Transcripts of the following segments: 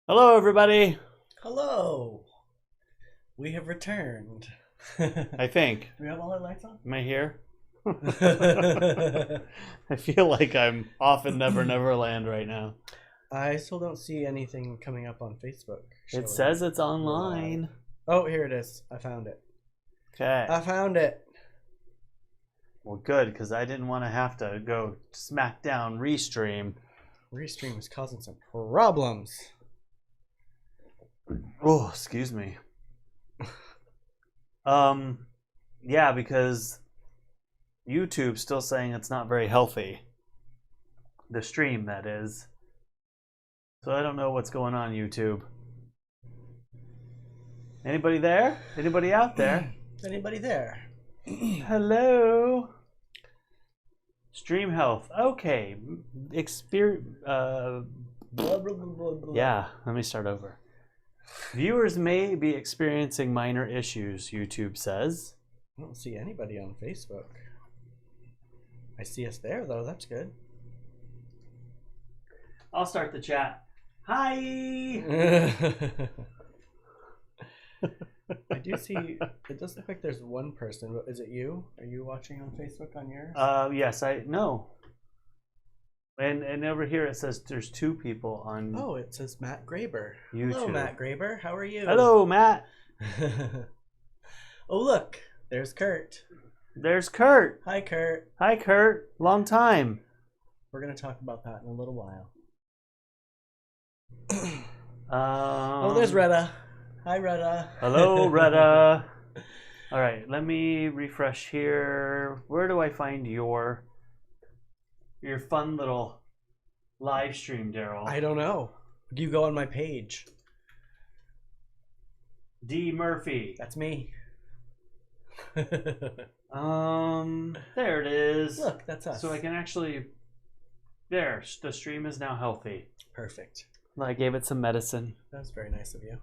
Hello, everybody. Hello. We have returned. I think. Do we have all our lights on? Am I here? I feel like I'm off in Never Never Land right now. I still don't see anything coming up on Facebook. It says it's online. Oh, here it is. I found it. Okay. I found it. Well, good, because I didn't want to have to go smack down Restream. Restream is causing some problems. Oh, excuse me. Yeah, because YouTube's still saying it's not very healthy. The stream, that is. So I don't know what's going on, YouTube. Anybody there? Anybody out there? Anybody there? Hello. Stream health. Okay. Blah, blah, blah, blah, blah. Yeah, let me start over. Viewers may be experiencing minor issues, YouTube says. I don't see anybody on Facebook. I see us there, though. That's good. I'll start the chat. Hi! I do see, it does look like there's one person, but is it you? Are you watching on Facebook on yours? Yes, no. And over here it says there's two people on Oh, it says Matt Graber. YouTube. Hello, Matt Graber. How are you? Hello, Matt. Oh, look. There's Kurt. There's Kurt. Hi, Kurt. Hi, Kurt. Long time. We're going to talk about that in a little while. Oh, there's Retta. Hi, Retta. Hello, Retta. All right, let me refresh here. Where do I find your fun little live stream, Daryl? I don't know. You go on my page. D. Murphy. That's me. There it is. Look, that's us. So I can actually. There, the stream is now healthy. Perfect. I gave it some medicine. That's very nice of you.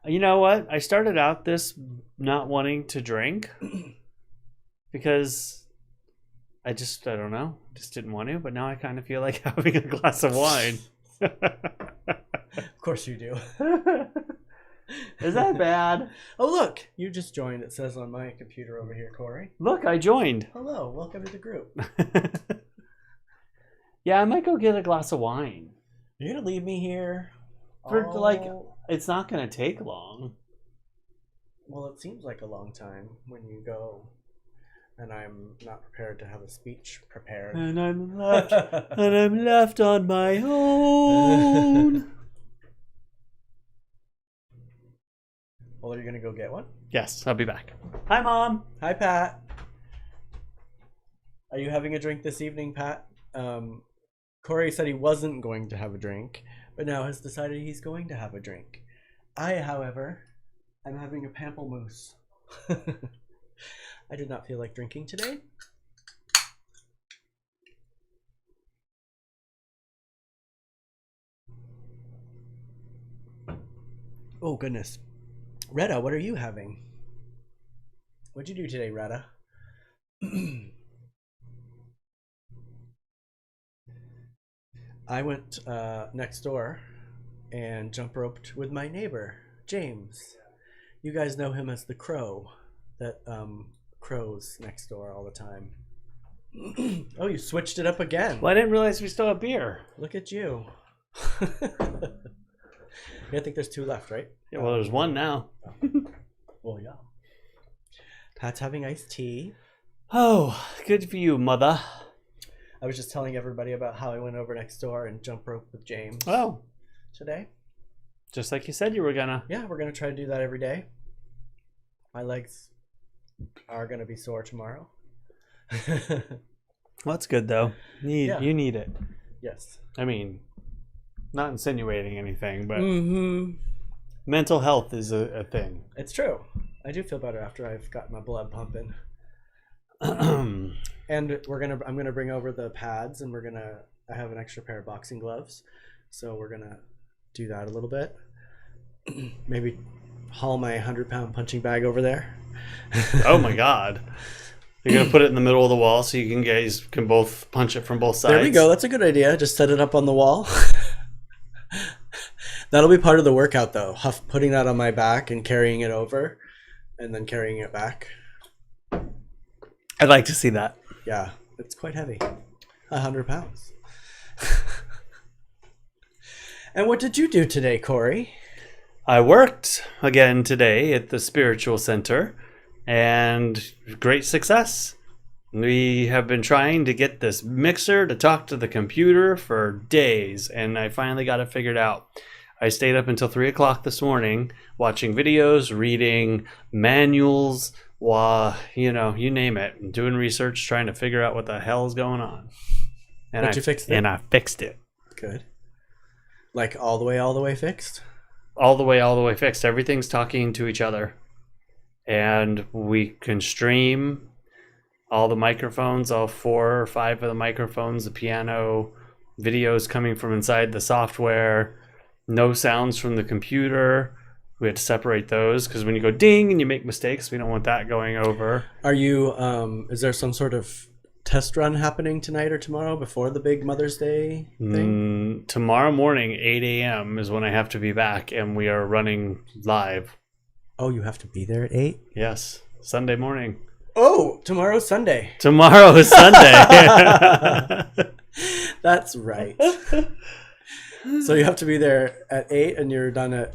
You know what? I started out this not wanting to drink because I don't know, just didn't want to. But now I kind of feel like having a glass of wine. Of course you do. Is that bad? Oh, look. You just joined. It says on my computer over here, Corey. Look, I joined. Hello. Welcome to the group. Yeah, I might go get a glass of wine. You're going to leave me here? It's not going to take long. Well, it seems like a long time when you go, and I'm not prepared to have a speech prepared. And I'm left on my own. Well, are you going to go get one? Yes, I'll be back. Hi, Mom. Hi, Pat. Are you having a drink this evening, Pat? Corey said he wasn't going to have a drink, but now has decided he's going to have a drink. I, however, am having a pamplemousse. I did not feel like drinking today. Oh, goodness. Retta, what are you having? What'd you do today, Retta? I went next door and jump roped with my neighbor, James. You guys know him as the crow that crows next door all the time. Oh, you switched it up again. Well, I didn't realize we still have beer. Look at you. I think there's two left, right? Yeah, well, there's one now. Well, yeah. Pat's having iced tea. Oh, good for you, mother. I was just telling everybody about how I went over next door and jump rope with James. Oh. Today. Just like you said you were gonna. Yeah, we're gonna try to do that every day. My legs are gonna be sore tomorrow. Well, that's good though. You need it. Yes. I mean, not insinuating anything, but Mm-hmm. mental health is a thing. It's true. I do feel better after I've got my blood pumping. And I'm gonna bring over the pads, and I have an extra pair of boxing gloves, so we're gonna do that a little bit. Maybe haul my 100-pound punching bag over there. Oh my God. You're going to put it in the middle of the wall so you guys can both punch it from both sides? There we go. That's a good idea. Just set it up on the wall. That'll be part of the workout, though. Putting that on my back and carrying it over, and then carrying it back. I'd like to see that. Yeah, it's quite heavy. 100 pounds. And what did you do today, Corey? I worked again today at the spiritual center, and great success. We have been trying to get this mixer to talk to the computer for days, and I finally got it figured out. I stayed up until 3 o'clock this morning watching videos, reading manuals, you name it, doing research, trying to figure out what the hell is going on. And But you fixed it? And I fixed it. Good. Like all the way fixed? All the way fixed. Everything's talking to each other. And we can stream all the microphones, all 4 or 5 of the microphones, the piano, videos coming from inside the software, no sounds from the computer. We had to separate those because when you go ding and you make mistakes, we don't want that going over. Are you, is there some sort of test run happening tonight or tomorrow before the big Mother's Day thing? Tomorrow morning, 8 a.m. is when I have to be back, and we are running live. Oh, you have to be there at 8? Yes, Sunday morning. Oh, tomorrow's Sunday. Tomorrow is Sunday. That's right. So you have to be there at 8 and you're done at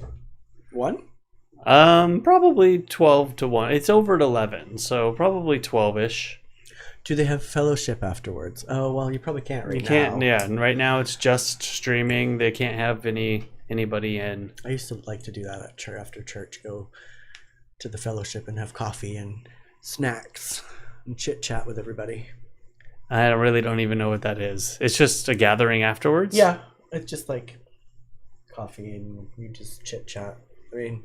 1? Probably 12 to 1. It's over at 11, so probably 12-ish. Do they have fellowship afterwards? Oh, well, you probably can't right now. You can't, yeah. And right now it's just streaming. They can't have anybody in. I used to like to do that at church, after church, go to the fellowship and have coffee and snacks and chit-chat with everybody. I really don't even know what that is. It's just a gathering afterwards? Yeah, it's just like coffee and you just chit-chat. I mean,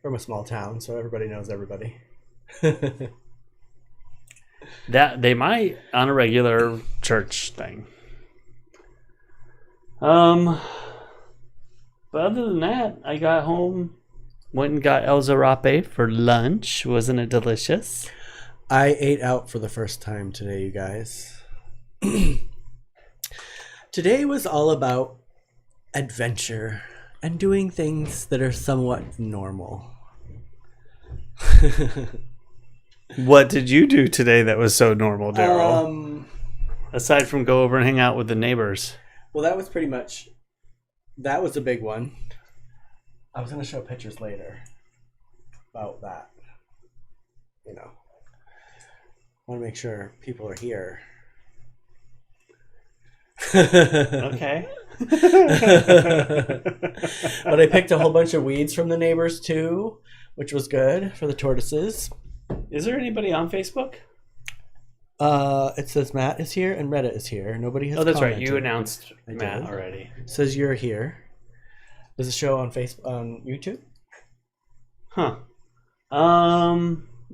we're from a small town, so everybody knows everybody. That they might on a regular church thing. But other than that, I got home, went and got El Zarape for lunch. Wasn't it delicious? I ate out for the first time today, you guys. Today was all about adventure and doing things that are somewhat normal. What did you do today that was so normal, Daryl? Aside from go over and hang out with the neighbors. Well, that was a big one. I was going to show pictures later about that. I want to make sure people are here. Okay. But I picked a whole bunch of weeds from the neighbors too, which was good for the tortoises. Is there anybody on Facebook? It says Matt is here and Reddit is here. Nobody has Oh, that's commented. right. You announced I Matt did. already. It says you're here. Does it show on YouTube? Huh.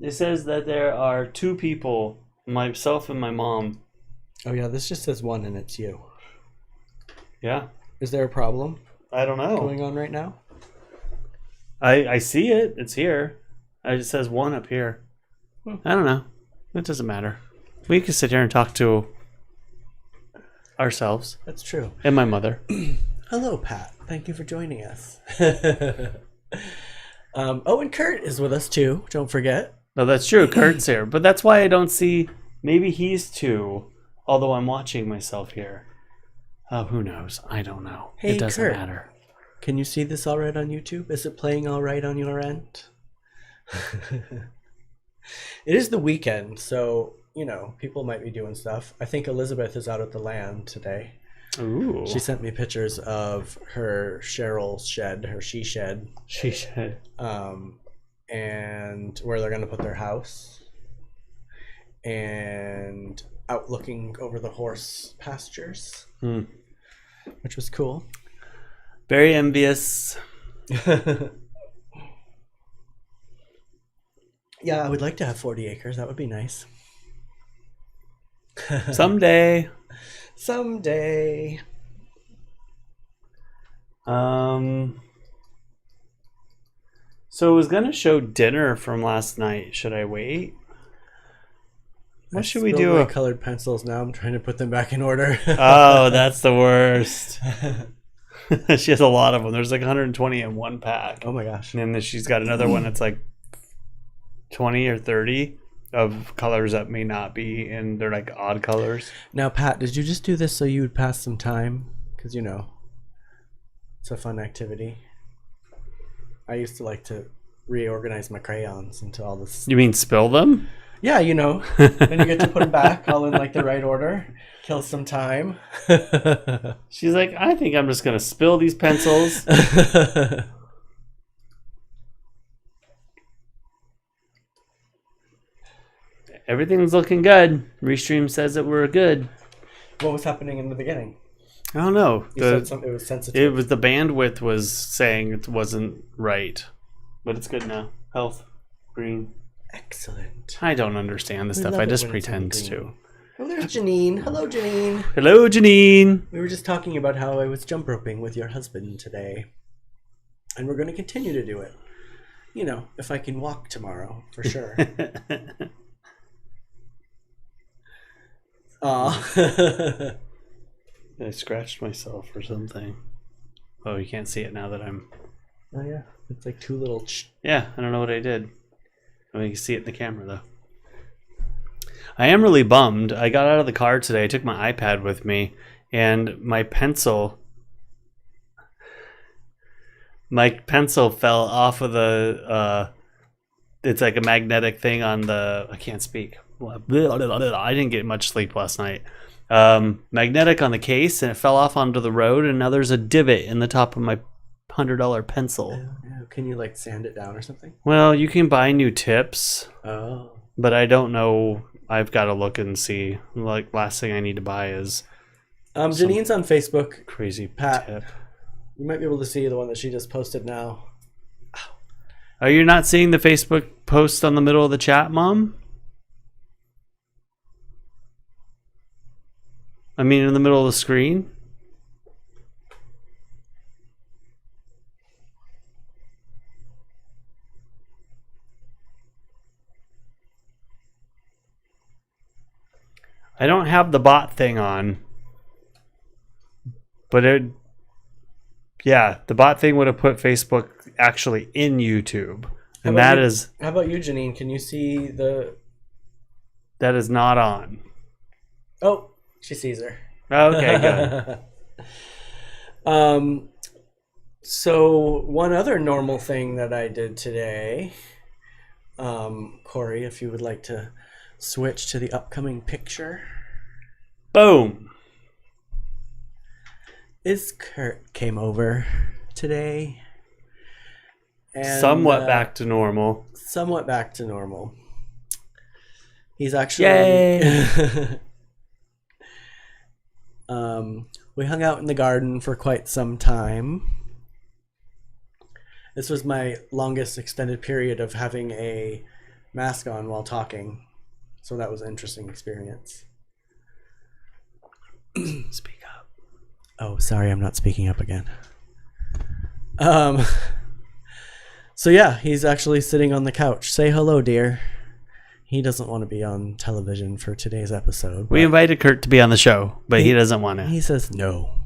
It says that there are 2 people, myself and my mom. Oh yeah, this just says 1 and it's you. Yeah. Is there a problem I don't know. going on right now? I see it. It's here. It says 1 up here. I don't know. It doesn't matter. We can sit here and talk to ourselves. That's true. And my mother. Hello, Pat. Thank you for joining us. And Kurt is with us too. Don't forget. No, that's true. Kurt's here. But that's why I don't see... Maybe he's 2, although I'm watching myself here. Oh, who knows? I don't know. Hey, it doesn't Kurt. matter. Can you see this all right on YouTube? Is it playing all right on your end? It is the weekend, so, people might be doing stuff. I think Elizabeth is out at the land today. Ooh. She sent me pictures of her Cheryl's shed, her she shed. She should. And where they're going to put their house. And out looking over the horse pastures, which was cool. Very envious. Yeah, I would like to have 40 acres. That would be nice. Someday. Someday. So I was going to show dinner from last night. Should I wait? What should we do? My colored pencils now. I'm trying to put them back in order. Oh, that's the worst. She has a lot of them. There's like 120 in one pack. Oh my gosh. And then she's got another one that's like 20 or 30 of colors that may not be, and they're like odd colors. Now, Pat, did you just do this so you would pass some time? Because, you know, it's a fun activity. I used to like to reorganize my crayons into all this. You mean spill them? Yeah, you know. Then you get to put them back all in like the right order. Kill some time. She's like, I think I'm just going to spill these pencils. Everything's looking good. Restream says that we're good. What was happening in the beginning? I don't know. You said something, it was sensitive. The bandwidth was saying it wasn't right, but it's good now. Health, green. Excellent. I don't understand this stuff. I just pretend to. Oh, there's Janine. Hello, Janine. Hello, Janine. We were just talking about how I was jump roping with your husband today, and we're going to continue to do it. You know, if I can walk tomorrow, for sure. Aw. I scratched myself or something. Oh, you can't see it now that I'm... Oh, yeah. It's like two little... Yeah, I don't know what I did. I mean, you can see it in the camera, though. I am really bummed. I got out of the car today. I took my iPad with me, and my pencil fell off of the... it's like a magnetic thing on the... I can't speak. I didn't get much sleep last night. Magnetic on the case, and it fell off onto the road, and now there's a divot in the top of my $100 pencil. Can you like sand it down or something? Well, you can buy new tips. Oh. But I don't know. I've got to look and see. Like, last thing I need to buy is Janine's on Facebook. Crazy Pat, tip. you might be able to see the one that she just posted now. Are you not seeing the Facebook post on the middle of the chat, Mom? I mean, in the middle of the screen? I don't have the bot thing on. But yeah, the bot thing would have put Facebook actually in YouTube. And that is... How about you, Janine? Can you see the... That is not on. Oh, she sees her. Okay, good. So one other normal thing that I did today, Corey, if you would like to switch to the upcoming picture. Boom. Is Kurt came over today. And, somewhat back to normal. Somewhat back to normal. He's actually... Yay! We hung out in the garden for quite some time. This was my longest extended period of having a mask on while talking. So that was an interesting experience. Speak up. Oh, sorry, I'm not speaking up again. So yeah, he's actually sitting on the couch. Say hello, dear. He doesn't want to be on television for today's episode. We invited Kurt to be on the show, but he doesn't want to. He says no.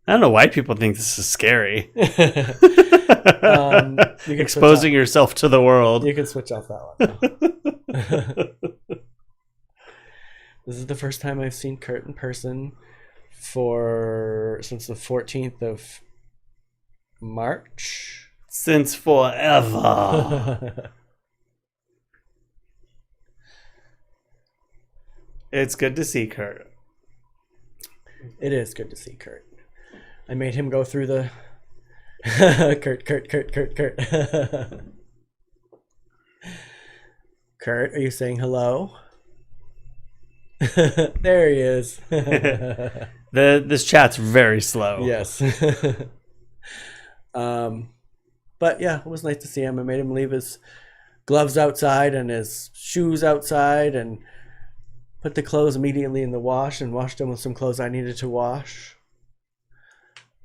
I don't know why people think this is scary. You can Exposing yourself to the world. You can switch off that one. This is the first time I've seen Kurt in person since the 14th of March. Since forever. It's good to see Kurt. It is good to see Kurt. I made him go through the Kurt. Kurt, are you saying hello? There he is. This chat's very slow. Yes. But yeah, it was nice to see him. I made him leave his gloves outside and his shoes outside and put the clothes immediately in the wash and washed them with some clothes I needed to wash.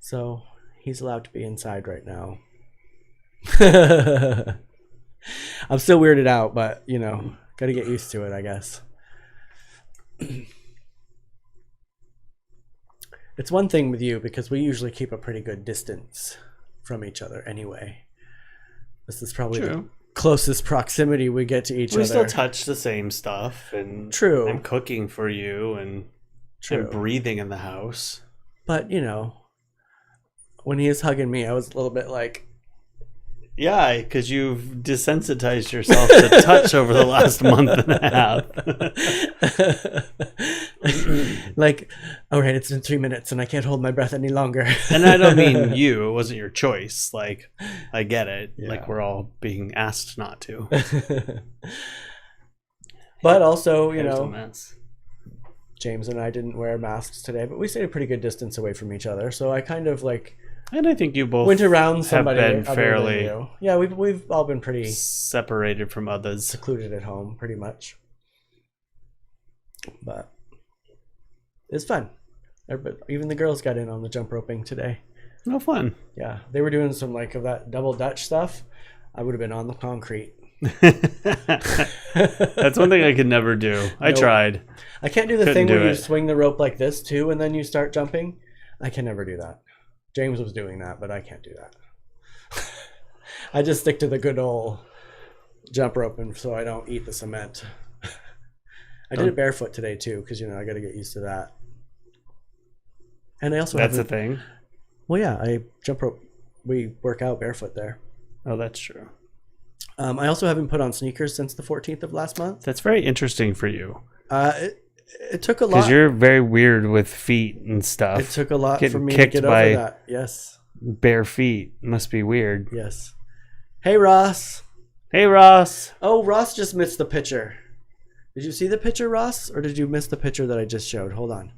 So he's allowed to be inside right now. I'm still weirded out, but you know, gotta get used to it, I guess. It's one thing with you because we usually keep a pretty good distance from each other anyway. This is probably the closest proximity we get to each other. We still touch the same stuff, and True. I'm cooking for you, and I'm breathing in the house. But, you know, when he was hugging me, I was a little bit like... Yeah, because you've desensitized yourself to touch over the last month and a half. Like, all right, it's in 3 minutes and I can't hold my breath any longer. And I don't mean you. It wasn't your choice. Like, I get it. Yeah. Like, we're all being asked not to. But also, you It was a know, mess. James and I didn't wear masks today, but we stayed a pretty good distance away from each other. So I kind of like... And I think you both went around somebody have been other fairly than you. Yeah, we've all been pretty separated from others. secluded at home, pretty much. But it's fun. Even the girls got in on the jump roping today. No fun. Yeah, they were doing some like of that double Dutch stuff. I would have been on the concrete. That's one thing I could never do. I tried. I can't do the Couldn't thing where do you it. swing the rope like this too, and then you start jumping. I can never do that. James was doing that, but I can't do that. I just stick to the good old jump rope, and so I don't eat the cement. I did it barefoot today too, because you know I got to get used to that. And I also That's a thing. Well, yeah, I jump rope. We work out barefoot there. Oh, that's true. I also haven't put on sneakers since the 14th of last month. That's very interesting for you. It took a lot. Because you're very weird with feet and stuff. It took a lot Getting for me to kicked get by over that. Yes. bare feet must be weird. Yes. Hey, Ross. Hey, Ross. Oh, Ross just missed the picture. Did you see the picture, Ross? Or did you miss the picture that I just showed? Hold on.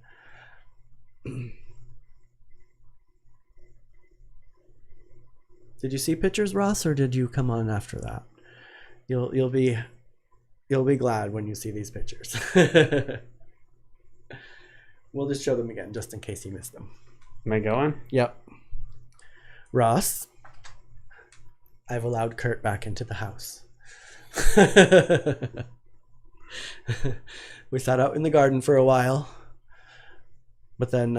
Did you see pictures, Ross, or did you come on after that? You'll be glad when you see these pictures. We'll just show them again just in case you missed them. Am I going? Yep. Ross, I've allowed Kurt back into the house. We sat out in the garden for a while, but then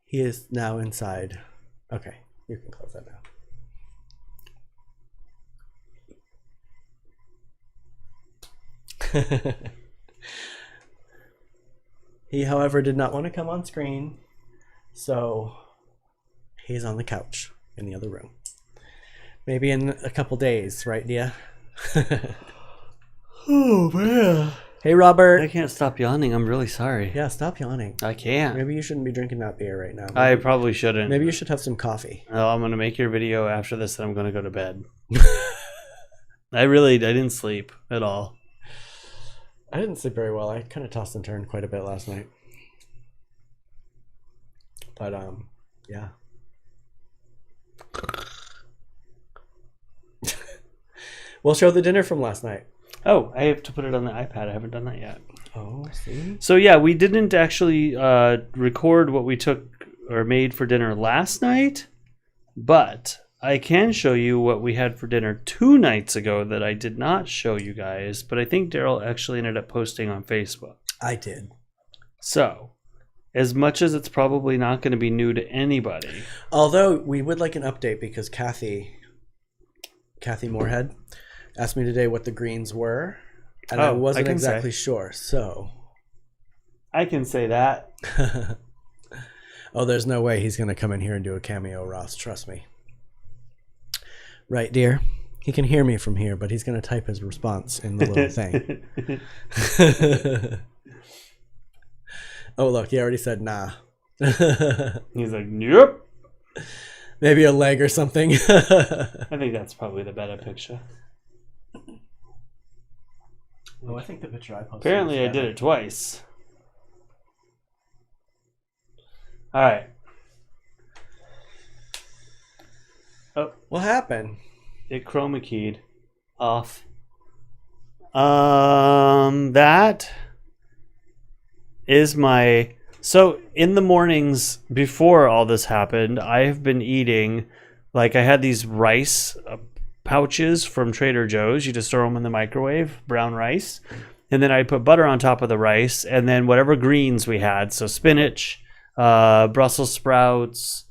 he is now inside. Okay, you can close that now. He, however, did not want to come on screen, so he's on the couch in the other room. Maybe in a couple days, right, Dia? Oh, man. Hey, Robert. I can't stop yawning. I'm really sorry. Yeah, stop yawning. I can't. Maybe you shouldn't be drinking that beer right now. I probably shouldn't. Maybe you should have some coffee. Oh, I'm going to make your video after this and I'm going to go to bed. I didn't sleep at all. I didn't sleep very well. I kind of tossed and turned quite a bit last night. But, yeah. We'll show the dinner from last night. Oh, I have to put it on the iPad. I haven't done that yet. Oh, see? So, yeah, we didn't actually record what we took or made for dinner last night, but I can show you what we had for dinner 2 nights ago that I did not show you guys, but I think Daryl actually ended up posting on Facebook. I did. So, as much as it's probably not going to be new to anybody. Although we would like an update because Kathy Moorhead asked me today what the greens were, and I wasn't exactly sure. So I can say that. Oh, there's no way he's going to come in here and do a cameo, Ross. Trust me. Right, dear? He can hear me from here, but he's going to type his response in the little thing. Oh, look, he already said nah. He's like, nope. Maybe a leg or something. I think that's probably the better picture. Oh, I think the picture I posted. Apparently I did it twice. All right. Oh, what happened? it chroma keyed off. That is my... So in the mornings before all this happened, I have been eating, like I had these rice pouches from Trader Joe's. You just throw them in the microwave, brown rice. And then I put butter on top of the rice and then whatever greens we had. So spinach, Brussels sprouts,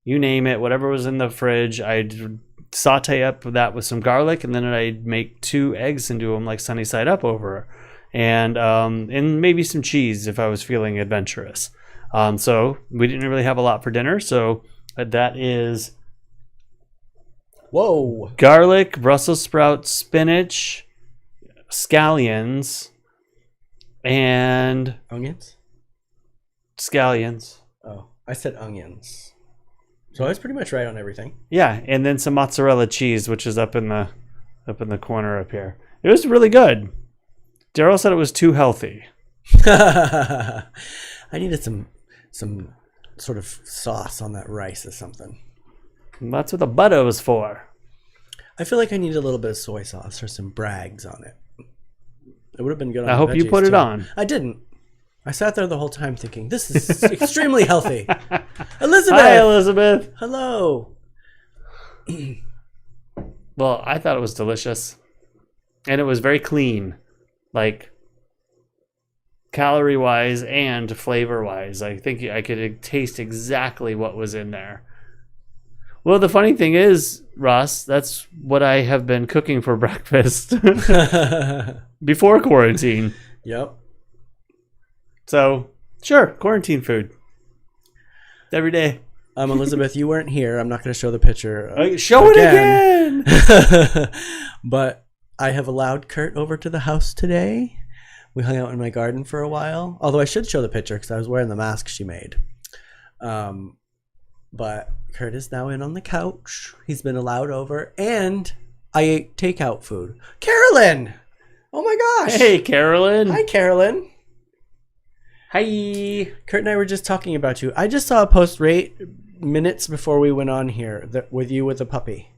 you name it, whatever was in the fridge. I'd saute up that with some garlic, and then I'd make 2 eggs and do them like sunny side up over, and maybe some cheese if I was feeling adventurous. So we didn't really have a lot for dinner, so that is Whoa. garlic, Brussels sprouts, spinach, scallions, and Onions? scallions. Oh, I said onions. So I was pretty much right on everything. Yeah, and then some mozzarella cheese, which is up in the corner up here. It was really good. Daryl said it was too healthy. I needed some sort of sauce on that rice or something. And that's what the butter was for. I feel like I need a little bit of soy sauce or some Bragg's on it. It would have been good on I hope you veggies, put it too. on. I didn't. I sat there the whole time thinking, this is extremely healthy. Elizabeth! Hi, Elizabeth. Hello. Well, I thought it was delicious. And it was very clean. Like, calorie-wise and flavor-wise. I think I could taste exactly what was in there. Well, the funny thing is, Ross, that's what I have been cooking for breakfast before quarantine. Yep. So, sure, quarantine food. Every day. Elizabeth, you weren't here. I'm not going to show the picture. Show it again! But I have allowed Kurt over to the house today. We hung out in my garden for a while. Although I should show the picture because I was wearing the mask she made. But Kurt is now in on the couch. He's been allowed over. And I ate takeout food. Carolyn! Oh my gosh! Hey, Carolyn. Hi, Carolyn. Hi. Kurt and I were just talking about you. I just saw a post right minutes before we went on here with you with a puppy.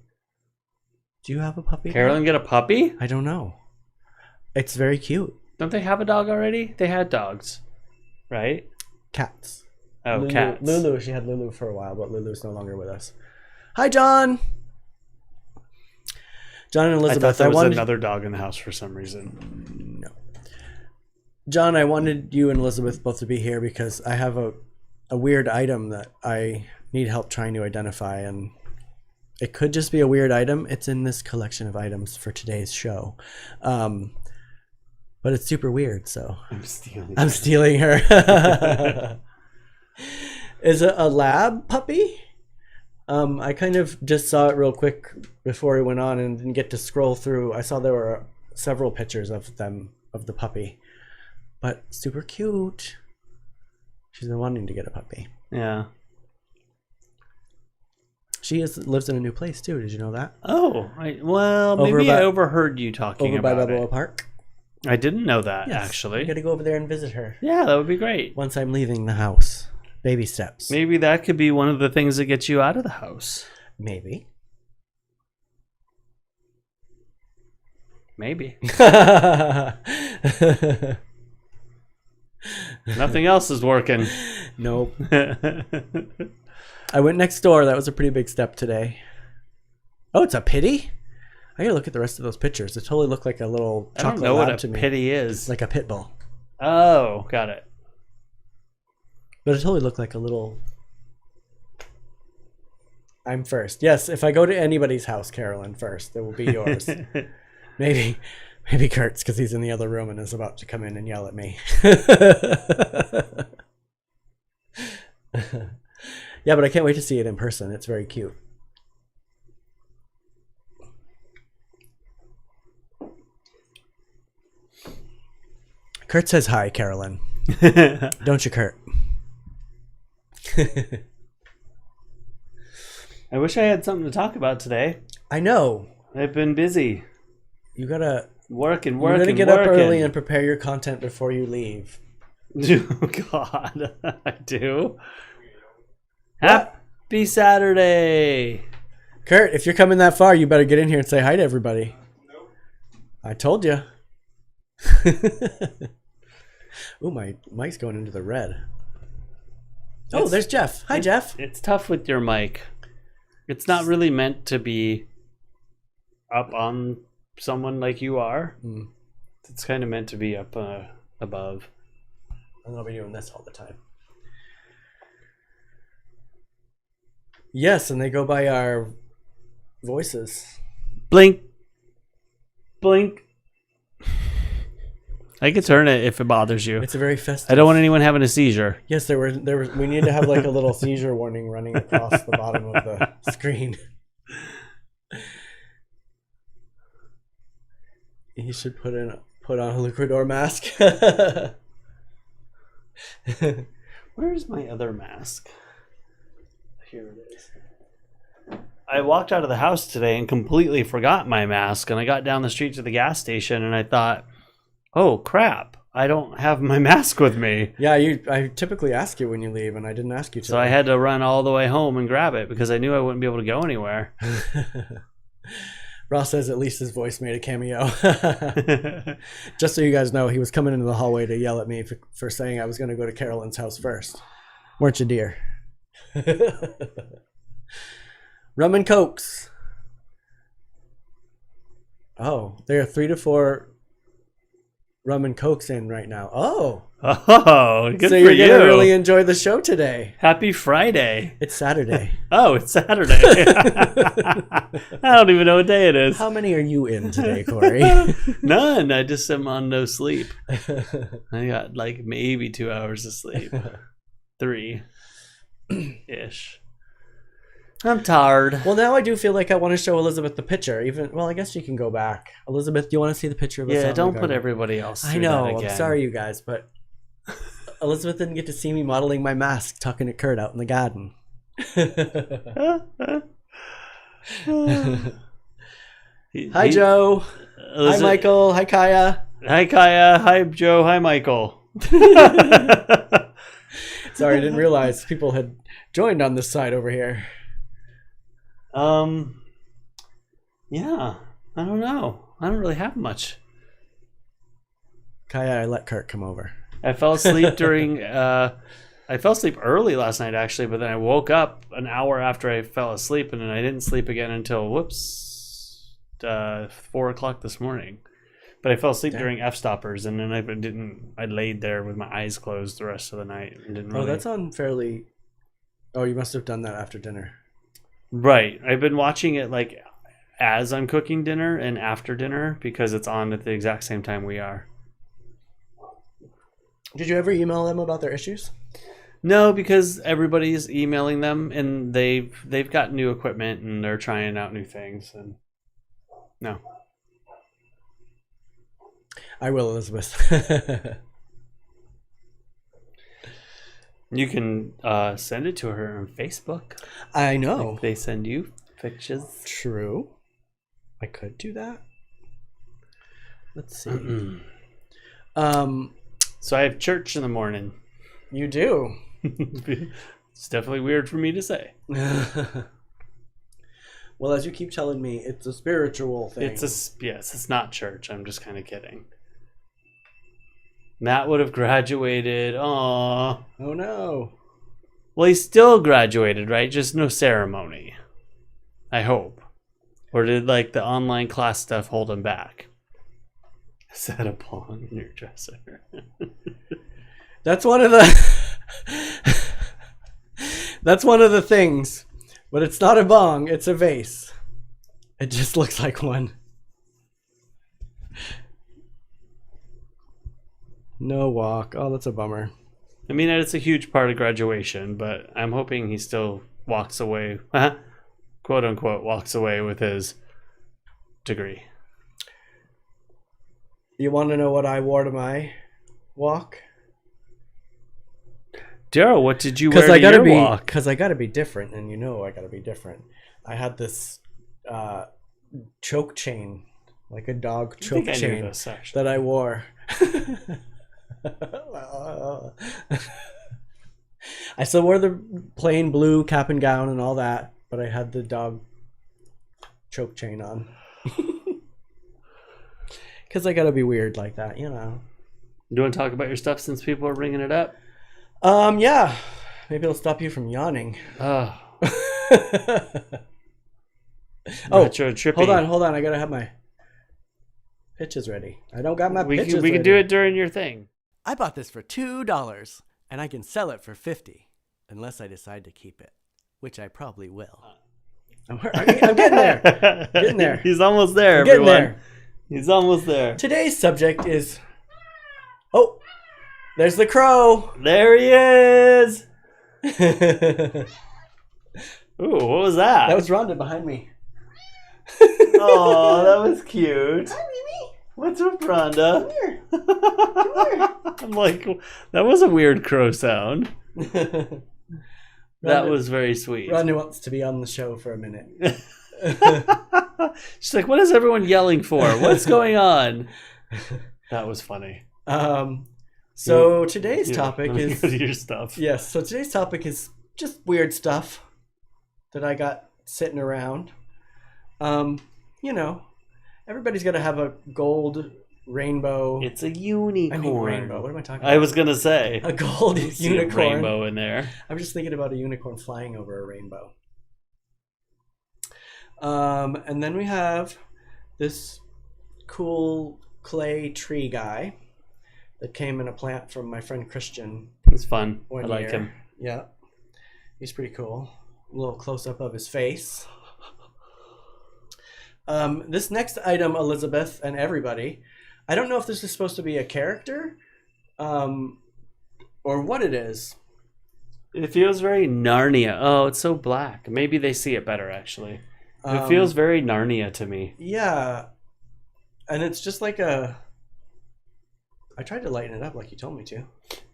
Do you have a puppy? Carolyn get a puppy? I don't know. It's very cute. Don't they have a dog already? They had dogs, right? Cats. Oh, Lulu, cats. Lulu. She had Lulu for a while, but Lulu's no longer with us. Hi, John. John and Elizabeth. I thought there was another dog in the house for some reason. No. John, I wanted you and Elizabeth both to be here because I have a weird item that I need help trying to identify, and it could just be a weird item. It's in this collection of items for today's show. But it's super weird, so I'm stealing her. Is it a lab puppy? I kind of just saw it real quick before we went on and didn't get to scroll through. I saw there were several pictures of the puppy. But super cute. She's been wanting to get a puppy. Yeah. She lives in a new place too. Did you know that? Oh, maybe I overheard you talking over about by it. Balboa Park. I didn't know that, Yes, actually. I got to go over there and visit her. Yeah, that would be great. Once I'm leaving the house. Baby steps. Maybe that could be one of the things that gets you out of the house. Maybe. Maybe. Nothing else is working. Nope. I went next door. That was a pretty big step today. Oh, it's a pitty? I gotta look at the rest of those pictures. It totally looked like a little I chocolate don't know lab what to a me. pity is. Like a pit bull. Oh, got it. But it totally looked like a little... I'm first. Yes, if I go to anybody's house, Carolyn, first, it will be yours. Maybe Kurt's because he's in the other room and is about to come in and yell at me. Yeah, but I can't wait to see it in person. It's very cute. Kurt says hi, Carolyn. Don't you, Kurt? I wish I had something to talk about today. I know. I've been busy. You gotta Working. You gotta get up early and prepare your content before you leave. Oh, God. I do. Happy Saturday. Kurt, if you're coming that far, you better get in here and say hi to everybody. Nope. I told you. Ooh, my mic's going into the red. Oh, there's Jeff. Hi, Jeff. It's tough with your mic. It's not really meant to be up on someone like you are. Mm. It's kind of meant to be up above. I'm going to be doing this all the time. Yes, and they go by our voices. Blink. Blink. I could turn it if it bothers you. It's a very festive. I don't want anyone having a seizure. Yes, there was. We need to have like a little seizure warning running across the bottom of the screen. You should put on a Liquidor mask. Where's my other mask? Here it is. I walked out of the house today and completely forgot my mask, and I got down the street to the gas station and I thought, oh crap, I don't have my mask with me. Yeah, I typically ask you when you leave, and I didn't ask you today. So I had to run all the way home and grab it because I knew I wouldn't be able to go anywhere. Ross says at least his voice made a cameo. Just so you guys know, he was coming into the hallway to yell at me for saying I was going to go to Carolyn's house first. Weren't you, dear? Rum and Cokes. Oh, there are 3 to 4 rum and Cokes in right now. Oh, good so for you're gonna really enjoy the show today. Happy Friday. It's Saturday. Oh, it's Saturday. I don't even know what day it is. How many are you in today, Corey? None. I just am on no sleep. I got like maybe 2 hours of sleep. 3-ish. I'm tired. Well, now I do feel like I want to show Elizabeth the picture. Well, I guess she can go back. Elizabeth, do you want to see the picture of us? Yeah, don't put everybody else through I know. that again. I'm sorry, you guys, but Elizabeth didn't get to see me modeling my mask, talking to Kurt out in the garden. Hi, Joe. Hi, Michael. Hi, Kaya. Hi, Kaya. Hi, Joe. Hi, Michael. Sorry, I didn't realize people had joined on this side over here. Yeah, I don't know. I don't really have much. Kaya, I let Kurt come over. I fell asleep I fell asleep early last night, actually, but then I woke up an hour after I fell asleep, and then I didn't sleep again until, 4 o'clock this morning. But I fell asleep during F-stoppers, and then I laid there with my eyes closed the rest of the night. And didn't really... Oh, that's on fairly... Oh, you must have done that after dinner. Right. I've been watching it like as I'm cooking dinner and after dinner because it's on at the exact same time we are. Did you ever email them about their issues? No, because everybody's emailing them and they've got new equipment and they're trying out new things. And no. I will, Elizabeth. You can send it to her on Facebook. I know. Like they send you pictures. True. I could do that. Let's see. So I have church in the morning. You do. It's definitely weird for me to say. Well, as you keep telling me, it's a spiritual thing. Yes, it's not church. I'm just kind of kidding. Matt would have graduated. Aww. Oh no. Well, he still graduated, right? Just no ceremony. I hope. Or did like the online class stuff hold him back? Is that a pawn in your dresser? That's one of the That's one of the things. But it's not a bong, it's a vase. It just looks like one. No walk. Oh, that's a bummer. I mean, it's a huge part of graduation, but I'm hoping he still walks away, quote unquote, walks away with his degree. You want to know what I wore to my walk? Daryl, what did you wear to your walk? Because I got to be different, and you know I got to be different. I had this choke chain, like a dog choke chain that I wore. I still wore the plain blue cap and gown and all that, but I had the dog choke chain on. Because I gotta be weird like that, you know. You want to talk about your stuff since people are bringing it up? Yeah. Maybe it'll stop you from yawning. Oh. Retro trippy. Hold on. I gotta have my pitches ready. I don't got my pitches ready. We can do it during your thing. I bought this for $2, and I can sell it for $50, unless I decide to keep it. which I probably will. I'm getting there. Getting there. He's almost there, I'm getting everyone. there. He's almost there. Today's subject is... Oh, there's the crow. There he is. Ooh, what was that? That was Rhonda behind me. Oh, that was cute. Hi, Mimi. What's up, Rhonda? Come here. Come here. I'm like, that was a weird crow sound. That was very sweet. Rhonda wants to be on the show for a minute. She's like, what is everyone yelling for? What's going on? That was funny. So today's topic is... Go to your stuff. Yes, so today's topic is just weird stuff that I got sitting around. You know, everybody's got to have a gold rainbow. It's a unicorn. I mean rainbow. What am I talking about? I was going to say. A gold unicorn. A rainbow in there. I'm just thinking about a unicorn flying over a rainbow. And then we have this cool clay tree guy that came in a plant from my friend Christian. It's fun. I like him. Yeah. He's pretty cool. A little close-up of his face. This next item, Elizabeth and everybody, I don't know if this is supposed to be a character or what it is. It feels very Narnia. Oh, it's so black. Maybe they see it better, actually. It feels very Narnia to me. Yeah. And it's just like a... I tried to lighten it up like you told me to.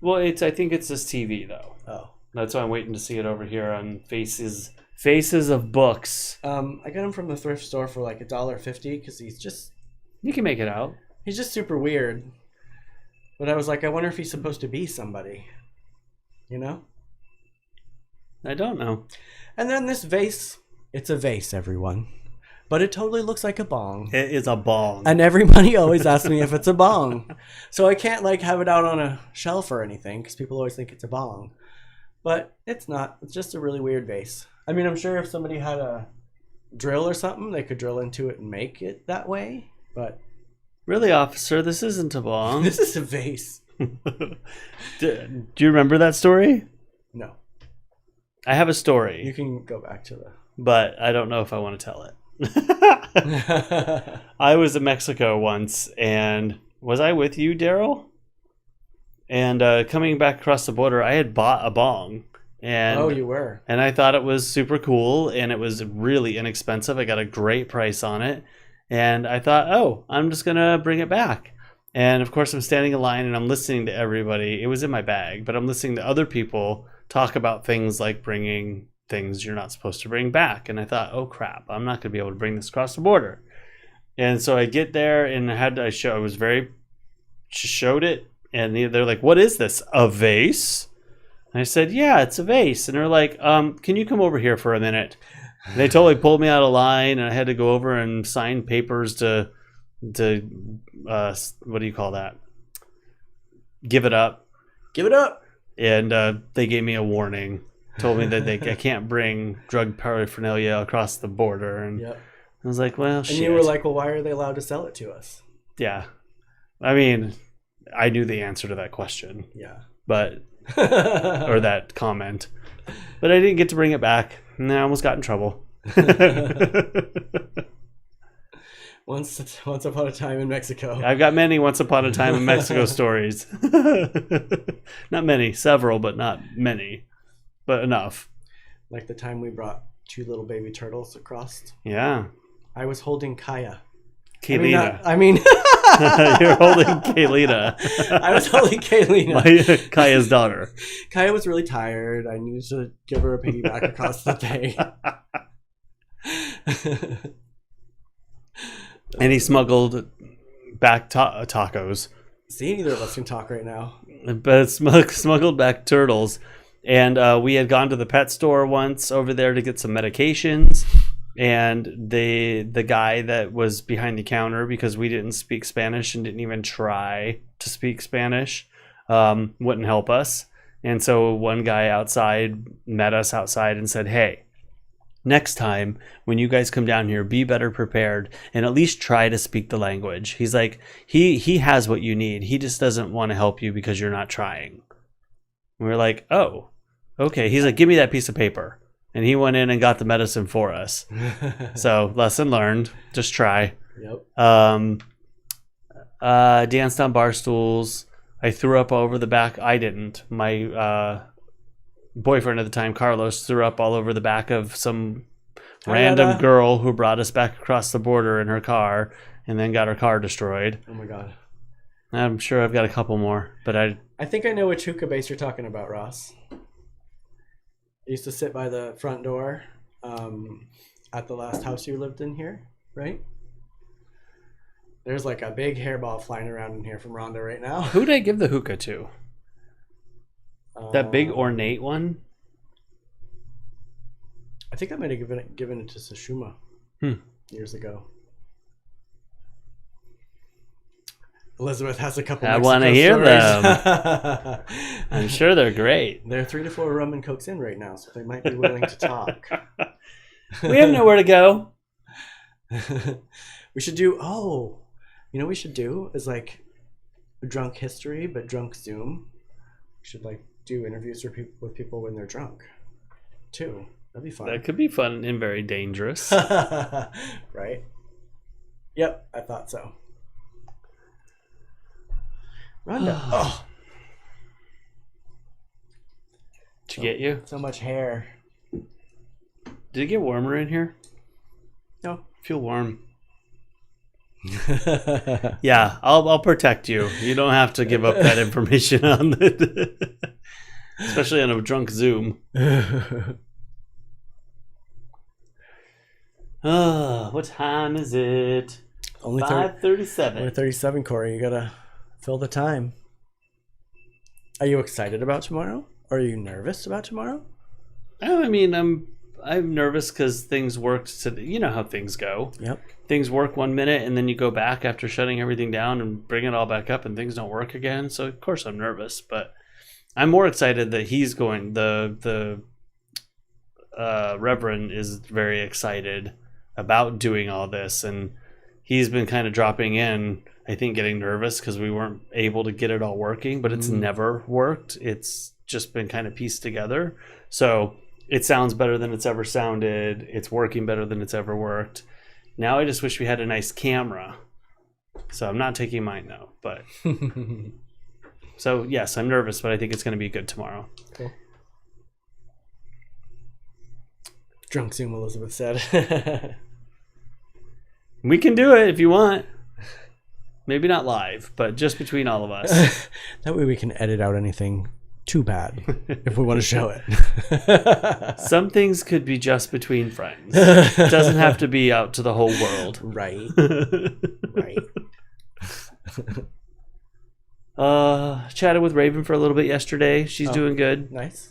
Well, I think it's this TV, though. Oh. That's why I'm waiting to see it over here on Faces of Books. I got him from the thrift store for like $1.50 because he's just... You can make it out. He's just super weird. But I was like, I wonder if he's supposed to be somebody. You know? I don't know. And then this vase. It's a vase, everyone. But it totally looks like a bong. It is a bong. And everybody always asks me if it's a bong. So I can't like have it out on a shelf or anything because people always think it's a bong. But it's not. It's just a really weird vase. I mean, I'm sure if somebody had a drill or something, they could drill into it and make it that way. But really, officer, this isn't a bong. This is a vase. Do you remember that story? No. I have a story. You can go back to the... But I don't know if I want to tell it. I was in Mexico once, and was I with you, Daryl? And coming back across the border, I had bought a bong. And, oh, you were. And I thought it was super cool, and it was really inexpensive. I got a great price on it. And I thought, oh, I'm just going to bring it back. And, of course, I'm standing in line, and I'm listening to everybody. It was in my bag, but I'm listening to other people talk about things like bringing things you're not supposed to bring back. And I thought, oh, crap, I'm not going to be able to bring this across the border. And so I get there, and I showed it, and they're like, what is this, a vase? And I said, yeah, it's a vase. And they're like, can you come over here for a minute? And they totally pulled me out of line, and I had to go over and sign papers to what do you call that? Give it up. Give it up. And they gave me a warning. Told me that I can't bring drug paraphernalia across the border. And yep. I was like, well, shit. And you were like, well, why are they allowed to sell it to us? Yeah. I mean, I knew the answer to that question. Yeah. But, or that comment. But I didn't get to bring it back. And I almost got in trouble. Once upon a time in Mexico. I've got many once upon a time in Mexico stories. Not many, several, but not many. But enough. Like the time we brought 2 little baby turtles across. Yeah. I was holding Kaya. Kaylina. I mean You're holding Kaylina. I was holding Kaylina. Kaya's daughter. Kaya was really tired. I needed to give her a piggyback across the thing. And he smuggled back tacos. See, neither of us can talk right now. But smuggled back turtles. And we had gone to the pet store once over there to get some medications. And the guy that was behind the counter, because we didn't speak Spanish and didn't even try to speak Spanish, wouldn't help us. And so one guy outside met us outside and said, hey, next time when you guys come down here, be better prepared and at least try to speak the language. He's like, he has what you need. He just doesn't want to help you because you're not trying. And we're like, oh, okay. He's like, give me that piece of paper. and he went in and got the medicine for us. So lesson learned. Just try. Yep. Danced on bar stools. I threw up over the back. I didn't. My boyfriend at the time, Carlos, threw up all over the back of some random girl who brought us back across the border in her car and then got her car destroyed. Oh my God. I'm sure I've got a couple more, but I think I know which hookah base you're talking about, Ross. I used to sit by the front door at the last house you lived in here, right? There's like a big hairball flying around in here from Rhonda right now. Who did I give the hookah to? That big ornate one? I think I might have given it to Sashuma years ago. Elizabeth has a couple. I want to hear them. I'm sure they're great. They're 3 to 4 rum and cokes in right now, so they might be willing to talk. We have nowhere to go. We should do. Oh, you know what we should do is like drunk history, but drunk Zoom. We should like do interviews with people when they're drunk, too. That'd be fun. That could be fun and very dangerous. Right? Yep, I thought so. Rhonda. Oh. Did you get you? So much hair. Did it get warmer in here? No. I feel warm. Yeah, I'll protect you. You don't have to give up that information on it. Especially on a drunk Zoom. What time is it? Only 5:37. Only 37, Corey. You gotta fill the time. Are you excited about tomorrow? Or are you nervous about tomorrow? Oh, I mean, I'm nervous because things worked. You know how things go. Yep. Things work 1 minute, and then you go back after shutting everything down and bring it all back up, and things don't work again. So of course I'm nervous, but I'm more excited that he's going. The Reverend is very excited about doing all this, and he's been kind of dropping in, I think, getting nervous because we weren't able to get it all working, but it's never worked. It's just been kind of pieced together. So it sounds better than it's ever sounded. It's working better than it's ever worked. Now I just wish we had a nice camera. So I'm not taking mine though, but so yes, I'm nervous, but I think it's going to be good tomorrow. Cool. Drunk Zoom, Elizabeth said. We can do it if you want. Maybe not live, but just between all of us. That way we can edit out anything too bad if we want to show it. Some things could be just between friends. It doesn't have to be out to the whole world. Right. Right. Chatted with Raven for a little bit yesterday. She's doing good. Nice.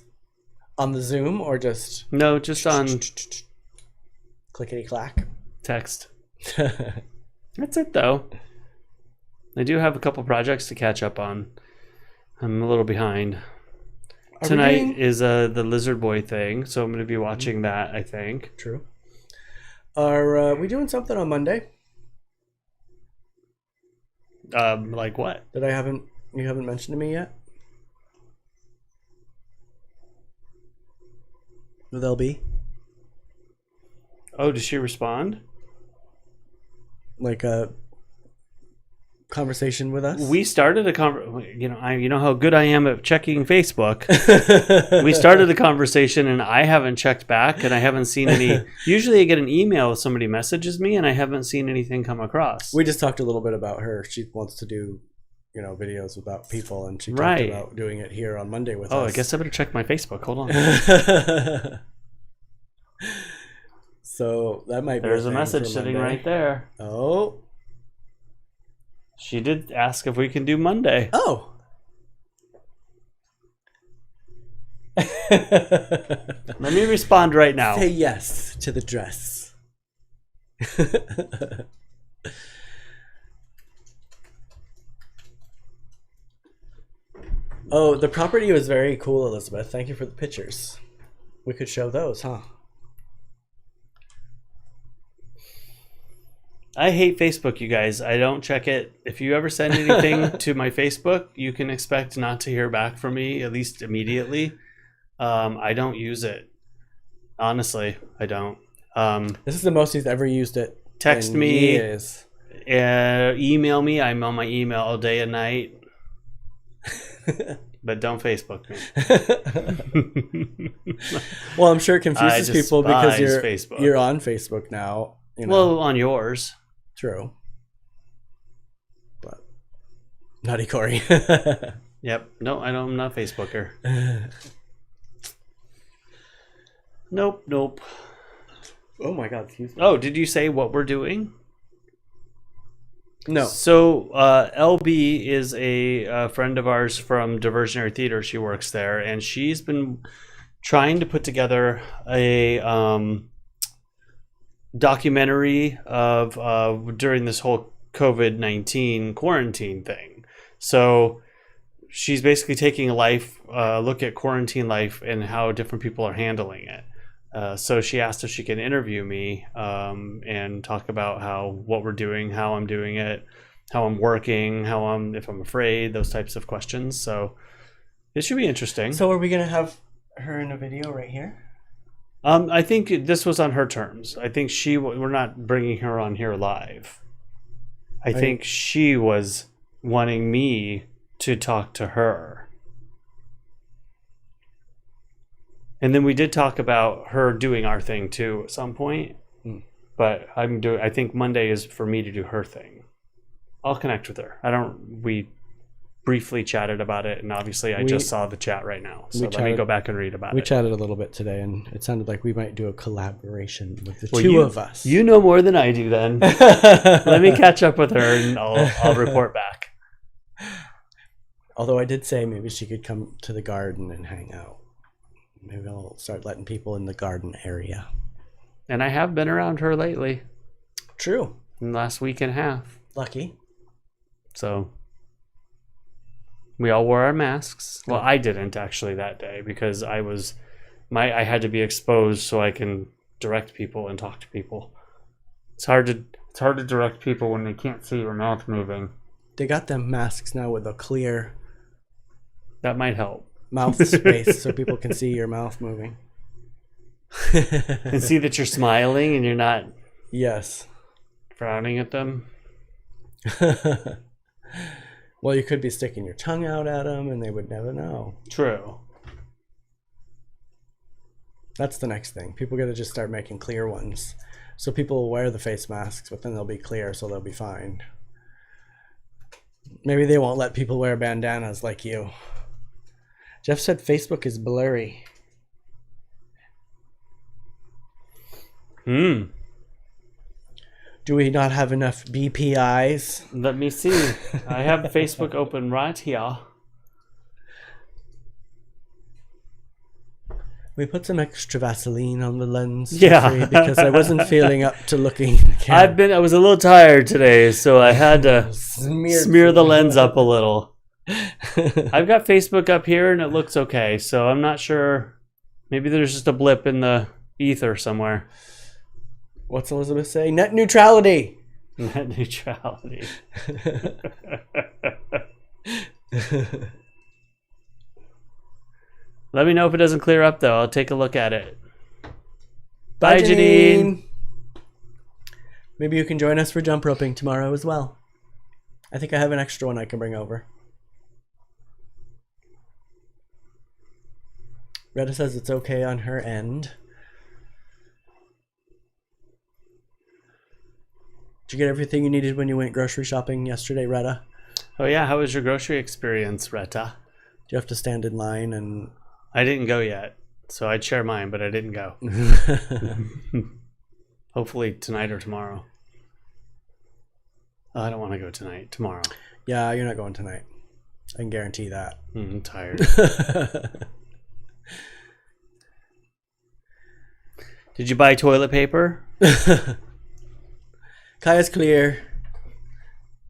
On the Zoom or just... No, just on... Clickety clack. Text. That's it though. I do have a couple projects to catch up on. I'm a little behind. Tonight is the Lizard Boy thing, so I'm going to be watching that, I think. True. Are we doing something on Monday? Like what? That you haven't mentioned to me yet? With LB? Oh, did she respond? Like a conversation with us? We started a you know how good I am at checking Facebook. We started a conversation and I haven't checked back and I haven't seen any. Usually I get an email if somebody messages me and I haven't seen anything come across. We just talked a little bit about her. She wants to do, videos without people, and she talked about doing it here on Monday with us. Oh, I guess I better check my Facebook. Hold on. So that might be. There's a message sitting right there. Oh. She did ask if we can do Monday. Oh. Let me respond right now. Say yes to the dress. Oh, the property was very cool, Elizabeth. Thank you for the pictures. We could show those, huh? I hate Facebook, you guys. I don't check it. If you ever send anything to my Facebook, you can expect not to hear back from me, at least immediately. I don't use it. Honestly, I don't. This is the most he's ever used it. Text in me, years. email me. I'm on my email all day and night. But don't Facebook me. Well, I'm sure it confuses people because Facebook. you're on Facebook now. You know. Well, on yours. True. But Naughty Corey. Yep. No, I'm not a Facebooker. Nope. Oh my God, excuse me. Oh, did you say what we're doing? No. So LB is a friend of ours from Diversionary Theater. She works there, and she's been trying to put together a documentary of during this whole COVID-19 quarantine thing. So she's basically taking a look at quarantine life and how different people are handling it. So she asked if she can interview me and talk about what we're doing, how I'm doing it, how I'm working, if I'm afraid, those types of questions. So it should be interesting. So are we gonna have her in a video right here? I think this was on her terms. I think we're not bringing her on here live. I think she was wanting me to talk to her. And then we did talk about her doing our thing too at some point. But I think Monday is for me to do her thing. I'll connect with her. We briefly chatted about it, and obviously I just saw the chat right now. So let me go back and read about it. We chatted a little bit today, and it sounded like we might do a collaboration with the two of us. You know more than I do then. Let me catch up with her and I'll report back. Although I did say maybe she could come to the garden and hang out. Maybe I'll start letting people in the garden area. And I have been around her lately. True. In the last week and a half. Lucky. So we all wore our masks. Well, I didn't actually that day because I had to be exposed so I can direct people and talk to people. It's hard to direct people when they can't see your mouth moving. They got them masks now with a clear that might help. Mouth space so people can see your mouth moving. And see that you're smiling and you're not frowning at them. Well, you could be sticking your tongue out at them and they would never know. True. That's the next thing. People got to just start making clear ones. So people will wear the face masks, but then they'll be clear, so they'll be fine. Maybe they won't let people wear bandanas like you. Jeff said Facebook is blurry. Do we not have enough BPIs? Let me see. I have Facebook open right here. We put some extra Vaseline on the lens because I wasn't feeling up to looking in the camera. I was a little tired today, so I had to smear the lens up a little. I've got Facebook up here and it looks okay, so I'm not sure. Maybe there's just a blip in the ether somewhere. What's Elizabeth say? Net neutrality. Net neutrality. Let me know if it doesn't clear up, though. I'll take a look at it. Bye, Janine. Maybe you can join us for jump roping tomorrow as well. I think I have an extra one I can bring over. Retta says it's okay on her end. Did you get everything you needed when you went grocery shopping yesterday, Retta? Oh, yeah. How was your grocery experience, Retta? Do you have to stand in line and... I didn't go yet, so I'd share mine, but I didn't go. Hopefully tonight or tomorrow. I don't want to go tonight. Tomorrow. Yeah, you're not going tonight. I can guarantee that. I'm tired. Did you buy toilet paper? Kaya's clear.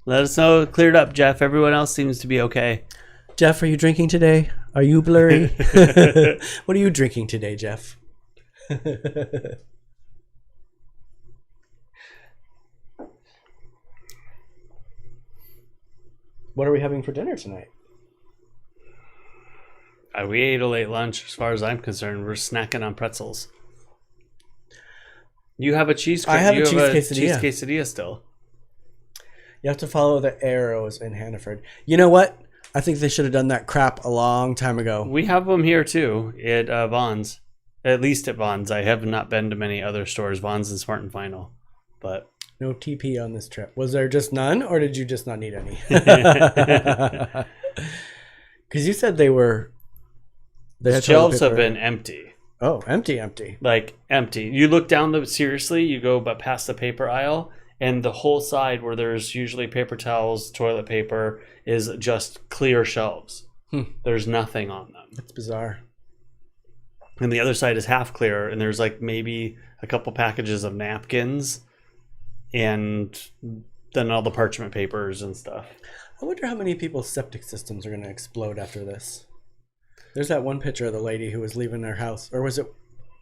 Let us know it cleared up, Jeff. Everyone else seems to be okay. Jeff, are you drinking today? Are you blurry? What are you drinking today, Jeff? What are we having for dinner tonight? We ate a late lunch. As far as I'm concerned, we're snacking on pretzels. You have a cheese. I have a cheese cheese quesadilla. quesadilla still. You have to follow the arrows in Hannaford. You know what? I think they should have done that crap a long time ago. We have them here too at Vaughn's. At least at Vaughn's. I have not been to many other stores. Vaughn's and Smart and Final, but No TP on this trip. Was there just none, or did you just not need any? Because you said they had shelves toilet have paper. been empty. Oh, empty. Like empty. You look down seriously, you go but past the paper aisle, and the whole side where there's usually paper towels, toilet paper is just clear shelves. There's nothing on them. That's bizarre. And the other side is half clear, and there's like maybe a couple packages of napkins and then all the parchment papers and stuff. I wonder how many people's septic systems are going to explode after this. There's that one picture of the lady who was leaving her house, or was it?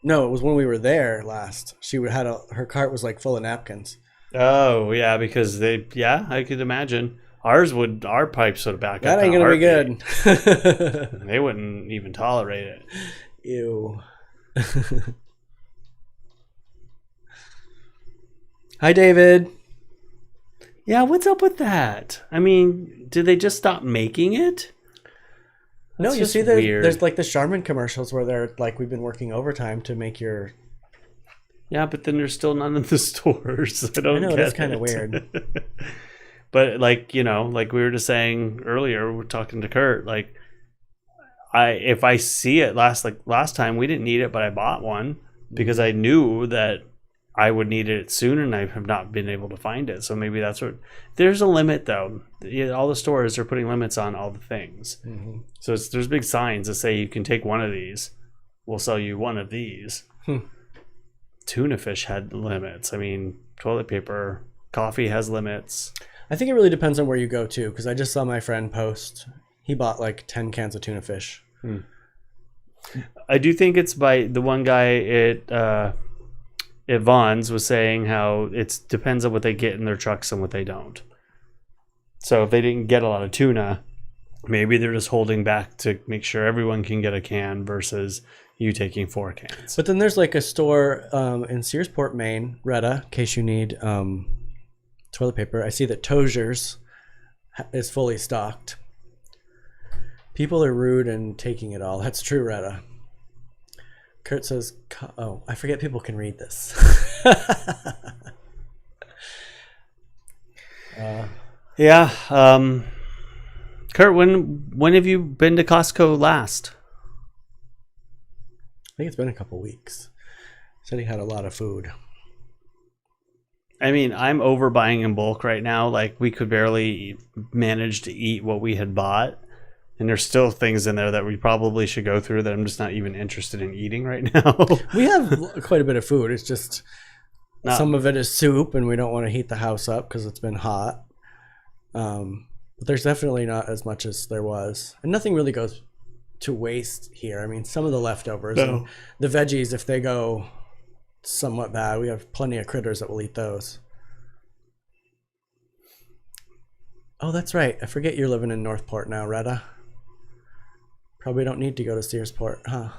No, it was when we were there last. She had her cart was like full of napkins. Oh yeah, because I could imagine our pipes would back up. That ain't gonna be good. They wouldn't even tolerate it. Ew. Hi, David. Yeah, what's up with that? I mean, did they just stop making it? No, That's you just see, weird. there's like the Charmin commercials where they're like, we've been working overtime to make your. Yeah, but then there's still none in the stores. I know that's kind of weird. But like we were just saying earlier, we're talking to Kurt. Like, if I see it last time we didn't need it, but I bought one because I knew that I would need it soon, and I have not been able to find it. So maybe that's what. There's a limit, though. All the stores are putting limits on all the things. Mm-hmm. So there's big signs that say you can take one of these. We'll sell you one of these. Tuna fish had limits. I mean, toilet paper, coffee has limits. I think it really depends on where you go to, because I just saw my friend post. He bought like 10 cans of tuna fish. I do think it's by the one guy at Vaughn's was saying how it depends on what they get in their trucks and what they don't. So if they didn't get a lot of tuna, maybe they're just holding back to make sure everyone can get a can versus you taking 4 cans. But then there's like a store in Searsport, Maine, Retta, in case you need toilet paper. I see that Tozier's is fully stocked. People are rude and taking it all. That's true, Retta. Kurt says, oh, I forget people can read this. Yeah. Kurt, when have you been to Costco last? I think it's been a couple weeks. Said he had a lot of food. I mean, I'm overbuying in bulk right now. Like, we could barely manage to eat what we had bought. And there's still things in there that we probably should go through that I'm just not even interested in eating right now. We have quite a bit of food. It's just some of it is soup, and we don't want to heat the house up because it's been hot. But there's definitely not as much as there was. And nothing really goes to waste here. I mean, some of the leftovers. No. And the veggies, if they go somewhat bad, we have plenty of critters that will eat those. Oh, that's right. I forget you're living in Northport now, Retta. Probably don't need to go to Searsport, huh?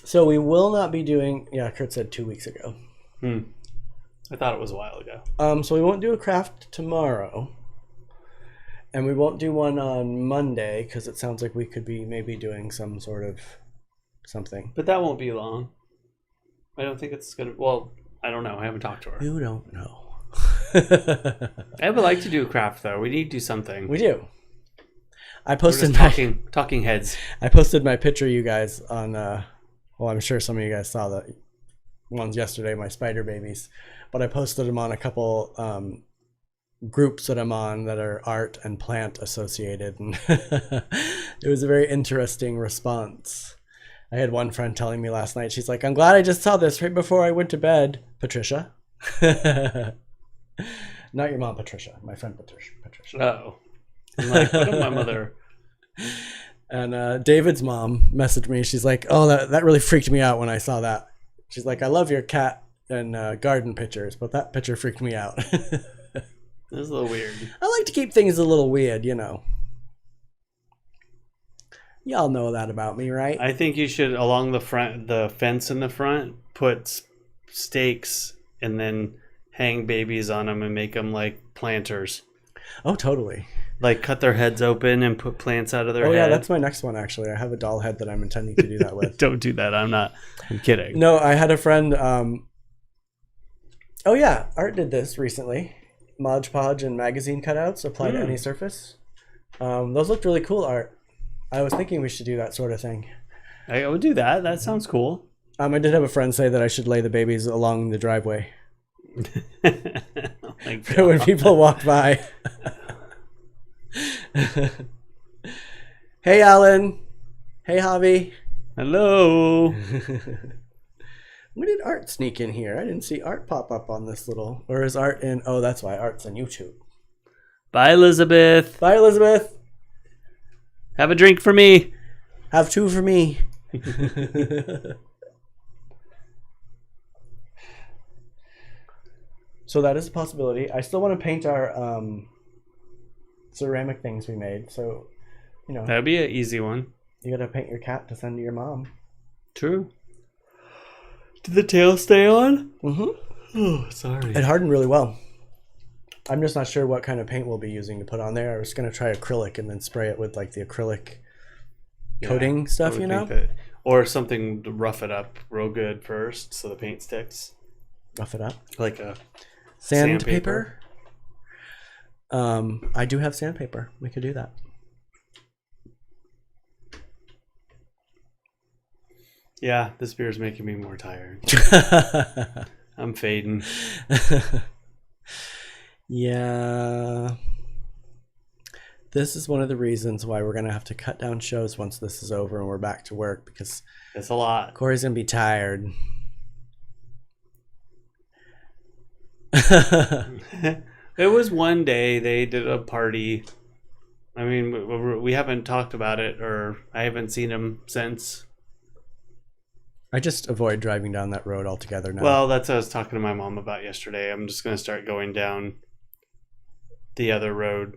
So we will not be doing... Yeah, Kurt said 2 weeks ago. I thought it was a while ago. So we won't do a craft tomorrow. And we won't do one on Monday, because it sounds like we could be maybe doing some sort of something. But that won't be long. I don't think it's going to... Well, I don't know. I haven't talked to her. You don't know. I would like to do a craft, though. We need to do something. We do. I We're posted just talking heads. I posted my picture, you guys, on... well, I'm sure some of you guys saw the ones yesterday, my spider babies. But I posted them on a couple groups that I'm on that are art and plant associated. And it was a very interesting response. I had one friend telling me last night, she's like, I'm glad I just saw this right before I went to bed. Patricia. Not your mom, Patricia. My friend, Patricia. Oh. I'm like, what if my mother... And David's mom messaged me. She's like, oh, that really freaked me out when I saw that. She's like, I love your cat and garden pictures, but that picture freaked me out. This is a little weird. I like to keep things a little weird, you know. Y'all know that about me, right? I think you should, along the fence in the front, put stakes and then hang babies on them and make them like planters. Oh, totally. Like cut their heads open and put plants out of their head. Oh, yeah, that's my next one, actually. I have a doll head that I'm intending to do that with. Don't do that. I'm kidding. No, I had a friend. Oh, yeah, Art did this recently. Mod Podge and magazine cutouts apply to any surface. Those looked really cool, Art. I was thinking we should do that sort of thing. I would do that. That sounds cool. I did have a friend say that I should lay the babies along the driveway. Oh my For when people walk by. Hey, Alan. Hey, Javi. Hello. When did Art sneak in here? I didn't see Art pop up on this little... Or is Art in... Oh, that's why Art's on YouTube. Bye, Elizabeth. Bye, Elizabeth. Have a drink for me. Have 2 for me. So that is a possibility. I still want to paint our ceramic things we made. So, you know, That'd be an easy one. you got to paint your cat to send to your mom. True. Did the tail stay on? Mm-hmm. Oh, sorry. It hardened really well. I'm just not sure what kind of paint we'll be using to put on there. I was going to try acrylic and then spray it with like the acrylic coating stuff, you know? Or something to rough it up real good first so the paint sticks. Rough it up. Like a Sandpaper. I do have sandpaper. We could do that. Yeah, this beer is making me more tired. I'm fading. Yeah. This is one of the reasons why we're going to have to cut down shows once this is over and we're back to work, because It's a lot. Corey's going to be tired. It was one day they did a party. I mean, we haven't talked about it, or I haven't seen him since. I just avoid driving down that road altogether now. Well, that's what I was talking to my mom about yesterday. I'm just going to start going down the other road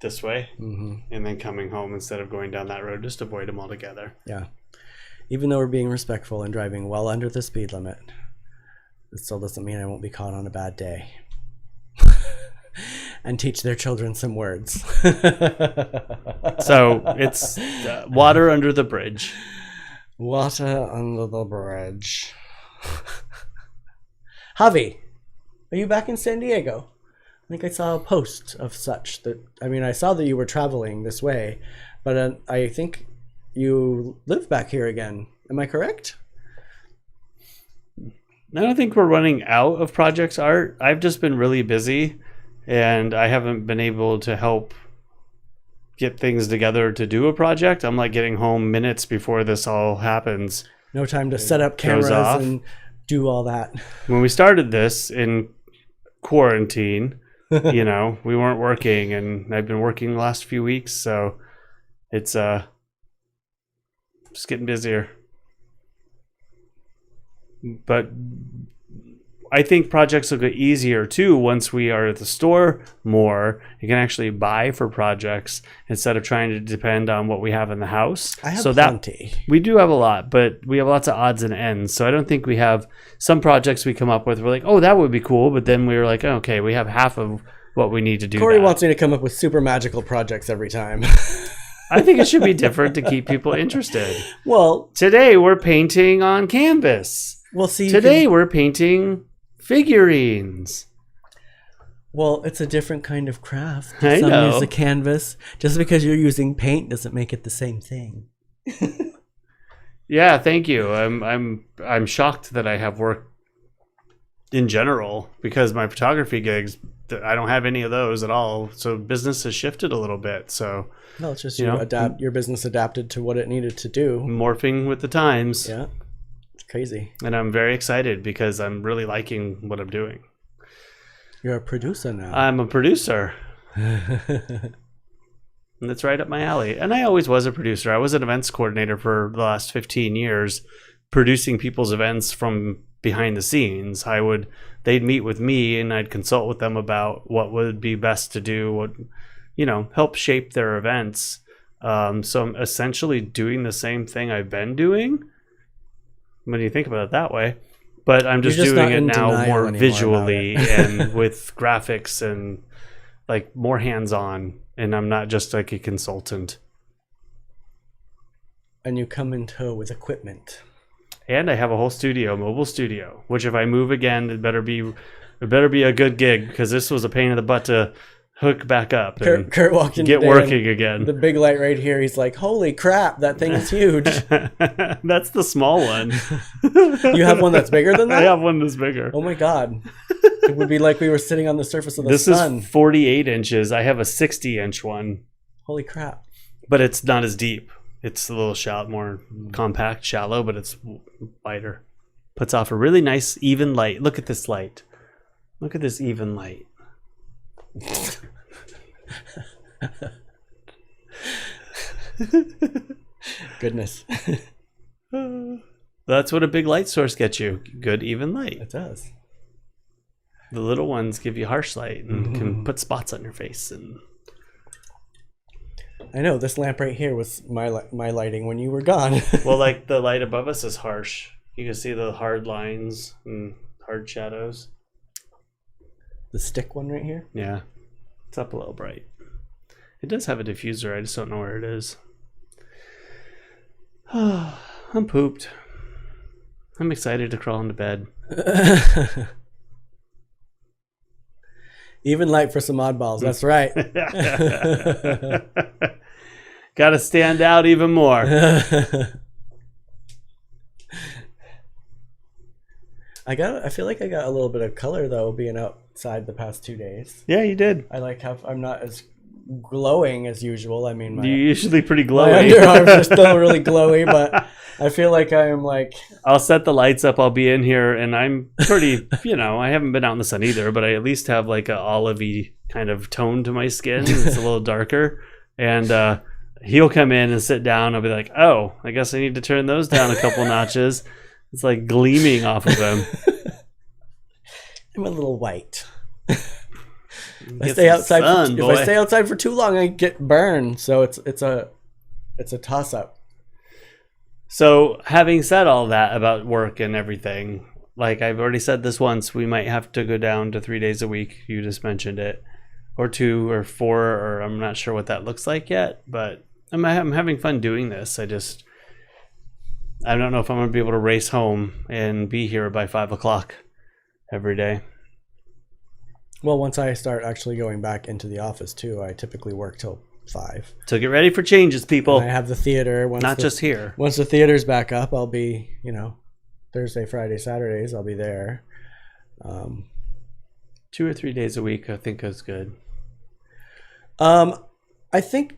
this way and then coming home instead of going down that road. Just avoid them altogether. Yeah. Even though we're being respectful and driving well under the speed limit, it still doesn't mean I won't be caught on a bad day. And teach their children some words. So it's water under the bridge. Water under the bridge. Javi, are you back in San Diego? I think I saw a post of such that, I mean, I saw that you were traveling this way, but I think you live back here again. Am I correct? I don't think we're running out of projects, Art. I've just been really busy and I haven't been able to help get things together to do a project. I'm like getting home minutes before this all happens. No time to set up cameras and do all that. When we started this in quarantine, you know, we weren't working, and I've been working the last few weeks, so it's just getting busier. But I think projects will get easier too once we are at the store more. You can actually buy for projects instead of trying to depend on what we have in the house. I have plenty. We do have a lot, but we have lots of odds and ends. So I don't think we have some projects we come up with. We're like, oh, that would be cool. But then we were like, okay, we have half of what we need to do. Corey wants me to come up with super magical projects every time. I think it should be different to keep people interested. Well, today we're painting on canvas. We'll see. Today we're painting figurines. Well, it's a different kind of craft. I Some know. use a canvas. Just because you're using paint doesn't make it the same thing. Yeah, thank you. I'm shocked that I have work in general, because my photography gigs, I don't have any of those at all. So business has shifted a little bit. So no, it's just your business adapted to what it needed to do. Morphing with the times. Yeah. Crazy. And I'm very excited because I'm really liking what I'm doing. You're a producer now. I'm a producer. And that's right up my alley. And I always was a producer. I was an events coordinator for the last 15 years, producing people's events from behind the scenes. I would they'd meet with me and I'd consult with them about what would be best to do, what, help shape their events. So I'm essentially doing the same thing I've been doing when you think about it that way, but I'm just doing it now more visually and with graphics and like more hands-on, and I'm not just like a consultant. And you come in tow with equipment. And I have a whole mobile studio, which if I move again, it better be a good gig, because this was a pain in the butt to hook back up and Kurt walked in get working again. The big light right here, he's like, holy crap, that thing is huge. That's the small one. You have one that's bigger than that? I have one that's bigger. Oh my God. It would be like we were sitting on the surface of the sun. This is 48 inches. I have a 60-inch one. Holy crap. But it's not as deep. It's a little shallow, more compact, shallow, but it's wider. Puts off a really nice, even light. Look at this light. Look at this even light. Goodness. That's what a big light source gets you. Good, even light. It does. The little ones give you harsh light and can put spots on your face. And I know, this lamp right here was my lighting when you were gone. well, like the light above us is harsh. You can see the hard lines and hard shadows. The stick one right here? Yeah. It's up a little bright. It does have a diffuser. I just don't know where it is. I'm pooped. I'm excited to crawl into bed. Even light for some oddballs. That's right. Gotta stand out even more. I feel like I got a little bit of color though being outside the past 2 days. Yeah, you did. I like how I'm not as glowing as usual. I mean, you're usually pretty My glowy. underarms are still really glowy, but I feel like I am like... I'll set the lights up. I'll be in here, and I'm pretty, I haven't been out in the sun either, but I at least have like a olivey kind of tone to my skin. It's a little darker. And he'll come in and sit down. I'll be like, oh, I guess I need to turn those down a couple notches. It's like gleaming off of him. I'm a little white. If I stay outside for too long, I get burned. So it's a toss up. So having said all that about work and everything, like I've already said this once, we might have to go down to 3 days a week. You just mentioned it, or 2 or 4, or I'm not sure what that looks like yet. But I'm having fun doing this. I don't know if I'm going to be able to race home and be here by 5 o'clock every day. Well, once I start actually going back into the office too, I typically work till 5. So get ready for changes, people. And I have the theater. Just here. Once the theater's back up, I'll be, Thursday, Friday, Saturdays, I'll be there. 2 or 3 days a week, I think is good. I think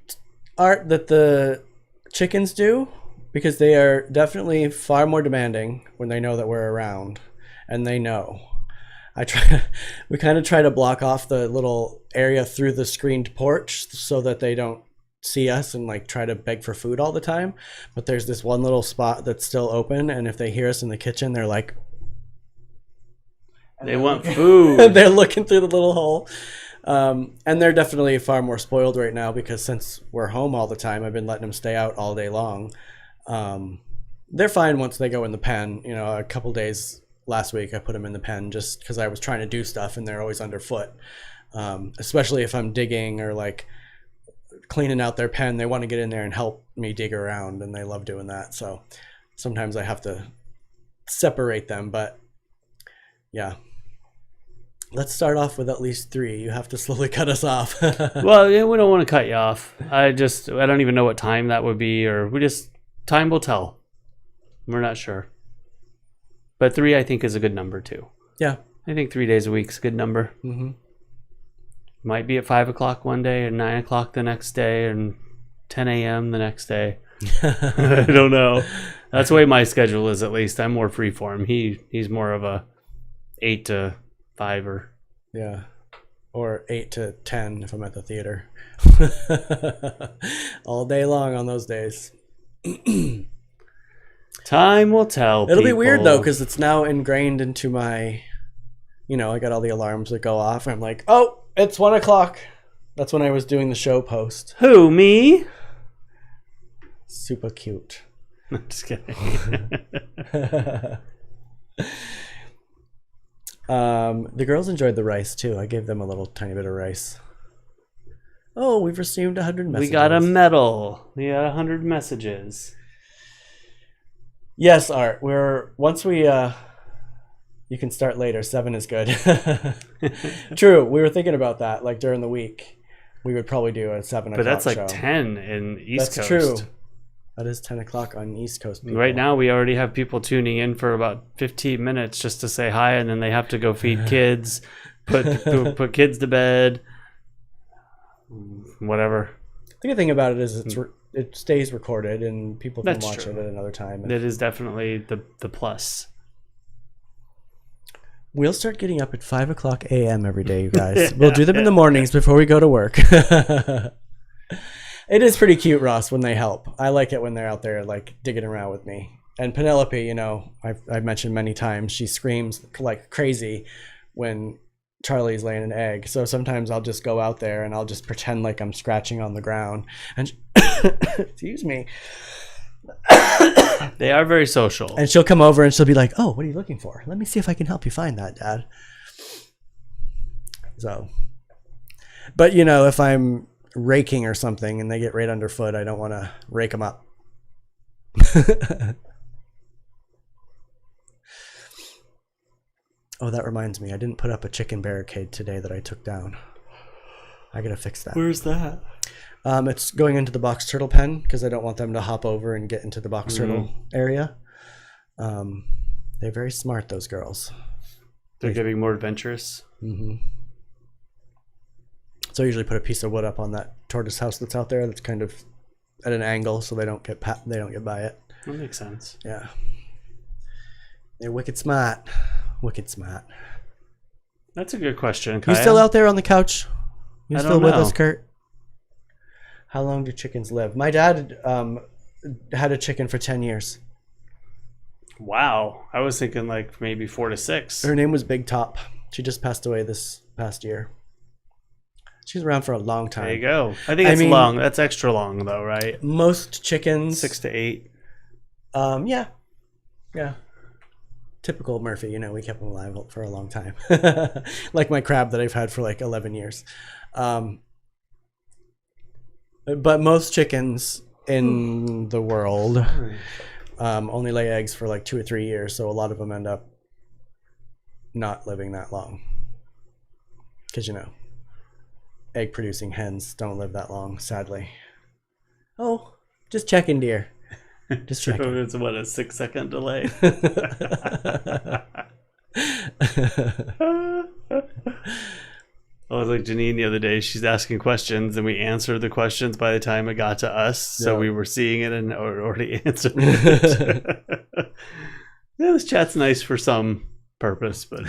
Art that the chickens do, because they are definitely far more demanding when they know that we're around, and they know. We kind of try to block off the little area through the screened porch so that they don't see us and like try to beg for food all the time. But there's this one little spot that's still open, and if they hear us in the kitchen, they're like, they want food. They're looking through the little hole. And they're definitely far more spoiled right now because since we're home all the time, I've been letting them stay out all day long. They're fine once they go in the pen. A couple days last week I put them in the pen just because I was trying to do stuff and they're always underfoot. Especially if I'm digging or like cleaning out their pen, they want to get in there and help me dig around, and they love doing that. So sometimes I have to separate them, but yeah. Let's start off with at least 3. You have to slowly cut us off. Well, yeah, we don't want to cut you off. I don't even know what time that would be, or time will tell. We're not sure. But 3, I think, is a good number too. Yeah. I think 3 days a week is a good number. Mm-hmm. Might be at 5 o'clock one day, and 9 o'clock the next day, and 10 a.m. the next day. I don't know. That's the way my schedule is, at least. I'm more freeform. He's more of a 8 to 5 or... Yeah. Or 8 to 10 if I'm at the theater. All day long on those days. Time will tell. It'll be weird though, because it's now ingrained into you know, I got all the alarms that go off. I'm like, oh, it's 1 o'clock. That's when I was doing the show post. Who, me? Super cute. I'm just kidding. The girls enjoyed the rice too. I gave them a little tiny bit of rice. Oh, we've received 100 messages. We got a medal. We got 100 messages. Yes, Art. You can start later. 7 is good. True. We were thinking about that. Like during the week, we would probably do a 7 o'clock show. But that's like 10 in East Coast. That's true. That is 10 o'clock on East Coast people. Right now, we already have people tuning in for about 15 minutes just to say hi, and then they have to go feed kids, put kids to bed, whatever. The good thing about it is it stays recorded, and people can watch it at another time. That is definitely the plus. We'll start getting up at 5 o'clock a.m. every day, you guys. We'll do them in the mornings before we go to work. It is pretty cute, Ross, when they help. I like it when they're out there, like, digging around with me. And Penelope, you know, I've mentioned many times, she screams like crazy when Charlie's laying an egg. So sometimes I'll just go out there and I'll just pretend like I'm scratching on the ground. And excuse me. They are very social. And she'll come over and she'll be like, oh, what are you looking for? Let me see if I can help you find that, Dad. So, but, you know, if I'm raking or something and they get right underfoot, I don't want to rake them up. Oh, that reminds me, I didn't put up a chicken barricade today that I took down. I gotta fix that. Where's that? It's going into the box turtle pen because I don't want them to hop over and get into the box turtle area. They're very smart, those girls. They're getting more adventurous. Mm-hmm. So I usually put a piece of wood up on that tortoise house that's out there that's kind of at an angle so they don't get by it. That makes sense. Yeah. They're wicked smart. Wicked smart. That's a good question, Kaya. You still out there on the couch? You I still don't with know. us, Kurt? How long do chickens live? My dad had a chicken for 10 years. Wow. I was thinking like maybe 4 to 6. Her name was Big Top. She just passed away this past year. She's around for a long time. There you go. I think it's long. That's extra long though, right? Most chickens 6 to 8. Yeah. Typical Murphy, you know, we kept them alive for a long time. Like my crab that I've had for like 11 years. But most chickens in the world only lay eggs for like 2 or 3 years, so a lot of them end up not living that long. Because, you know, egg producing hens don't live that long, sadly. Oh, just checking, dear. Just checking. So it's what, a 6-second delay? I was like Janine the other day. She's asking questions, and we answered the questions by the time it got to us. So we were seeing it and already answered it. Yeah, this chat's nice for some purpose, but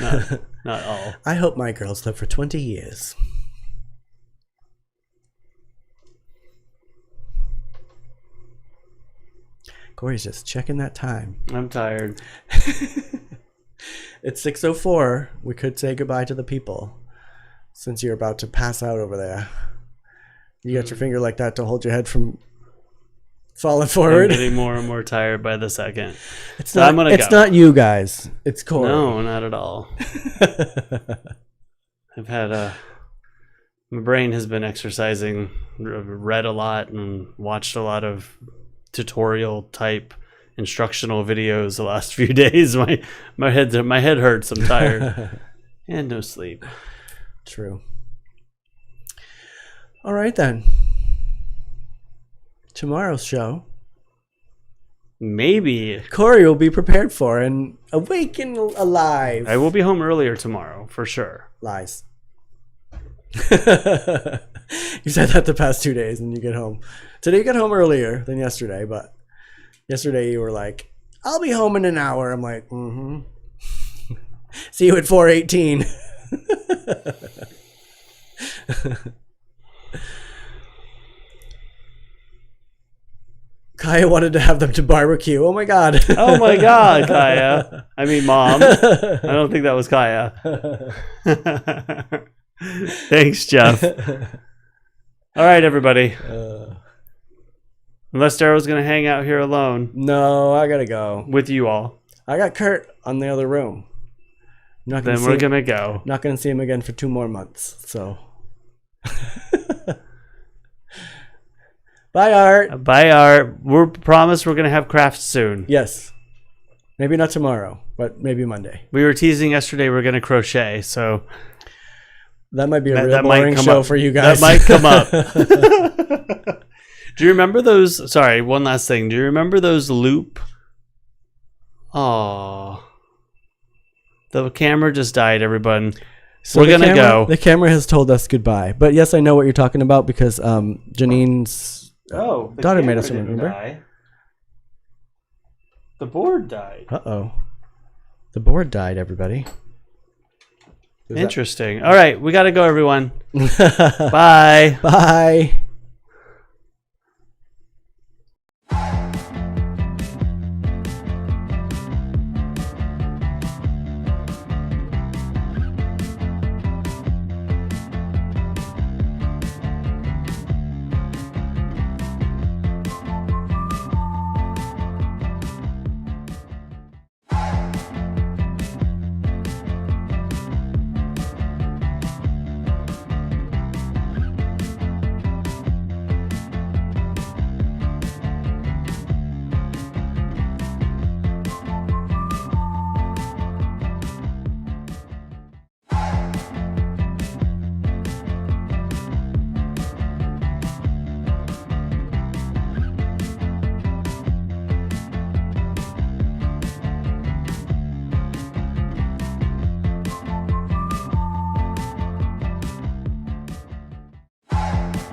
not all. I hope my girls live for 20 years. Corey's just checking that time. I'm tired. It's 6:04. We could say goodbye to the people since you're about to pass out over there. You got your finger like that to hold your head from falling forward. I'm getting more and more tired by the second. It's not you guys. It's Corey. No, not at all. I've had my brain has been exercising, read a lot and watched a lot of tutorial type instructional videos the last few days. My head hurts. I'm tired and no sleep. True. All right then. Tomorrow's show, maybe Corey will be prepared for and awake and alive. I will be home earlier tomorrow for sure. Lies. You said that the past 2 days and you get home. Today you got home earlier than yesterday, but yesterday you were like, I'll be home in an hour. I'm like, See you at 4:18. Kaya wanted to have them to barbecue. Oh my god. Oh my god, Kaya. I mean, Mom. I don't think that was Kaya. Thanks, Jeff. All right, everybody. Unless Daryl's going to hang out here alone. No, I gotta go. With you all. I got Kurt on the other room. Then we're going to go. Not going to see him again for 2 more months. So. Bye, Art. Bye, Art. We're promised we're going to have crafts soon. Yes. Maybe not tomorrow, but maybe Monday. We were teasing yesterday we're going to crochet, so that might be a real boring show for you guys. That might come up. Do you remember those? Sorry, one last thing. Do you remember those loop? Oh, the camera just died, everyone. So we're going to go. The camera has told us goodbye. But yes, I know what you're talking about because Janine's daughter made us remember. Die. The board died. Uh-oh. The board died, everybody. Interesting. All right, we got to go, everyone. Bye. Bye.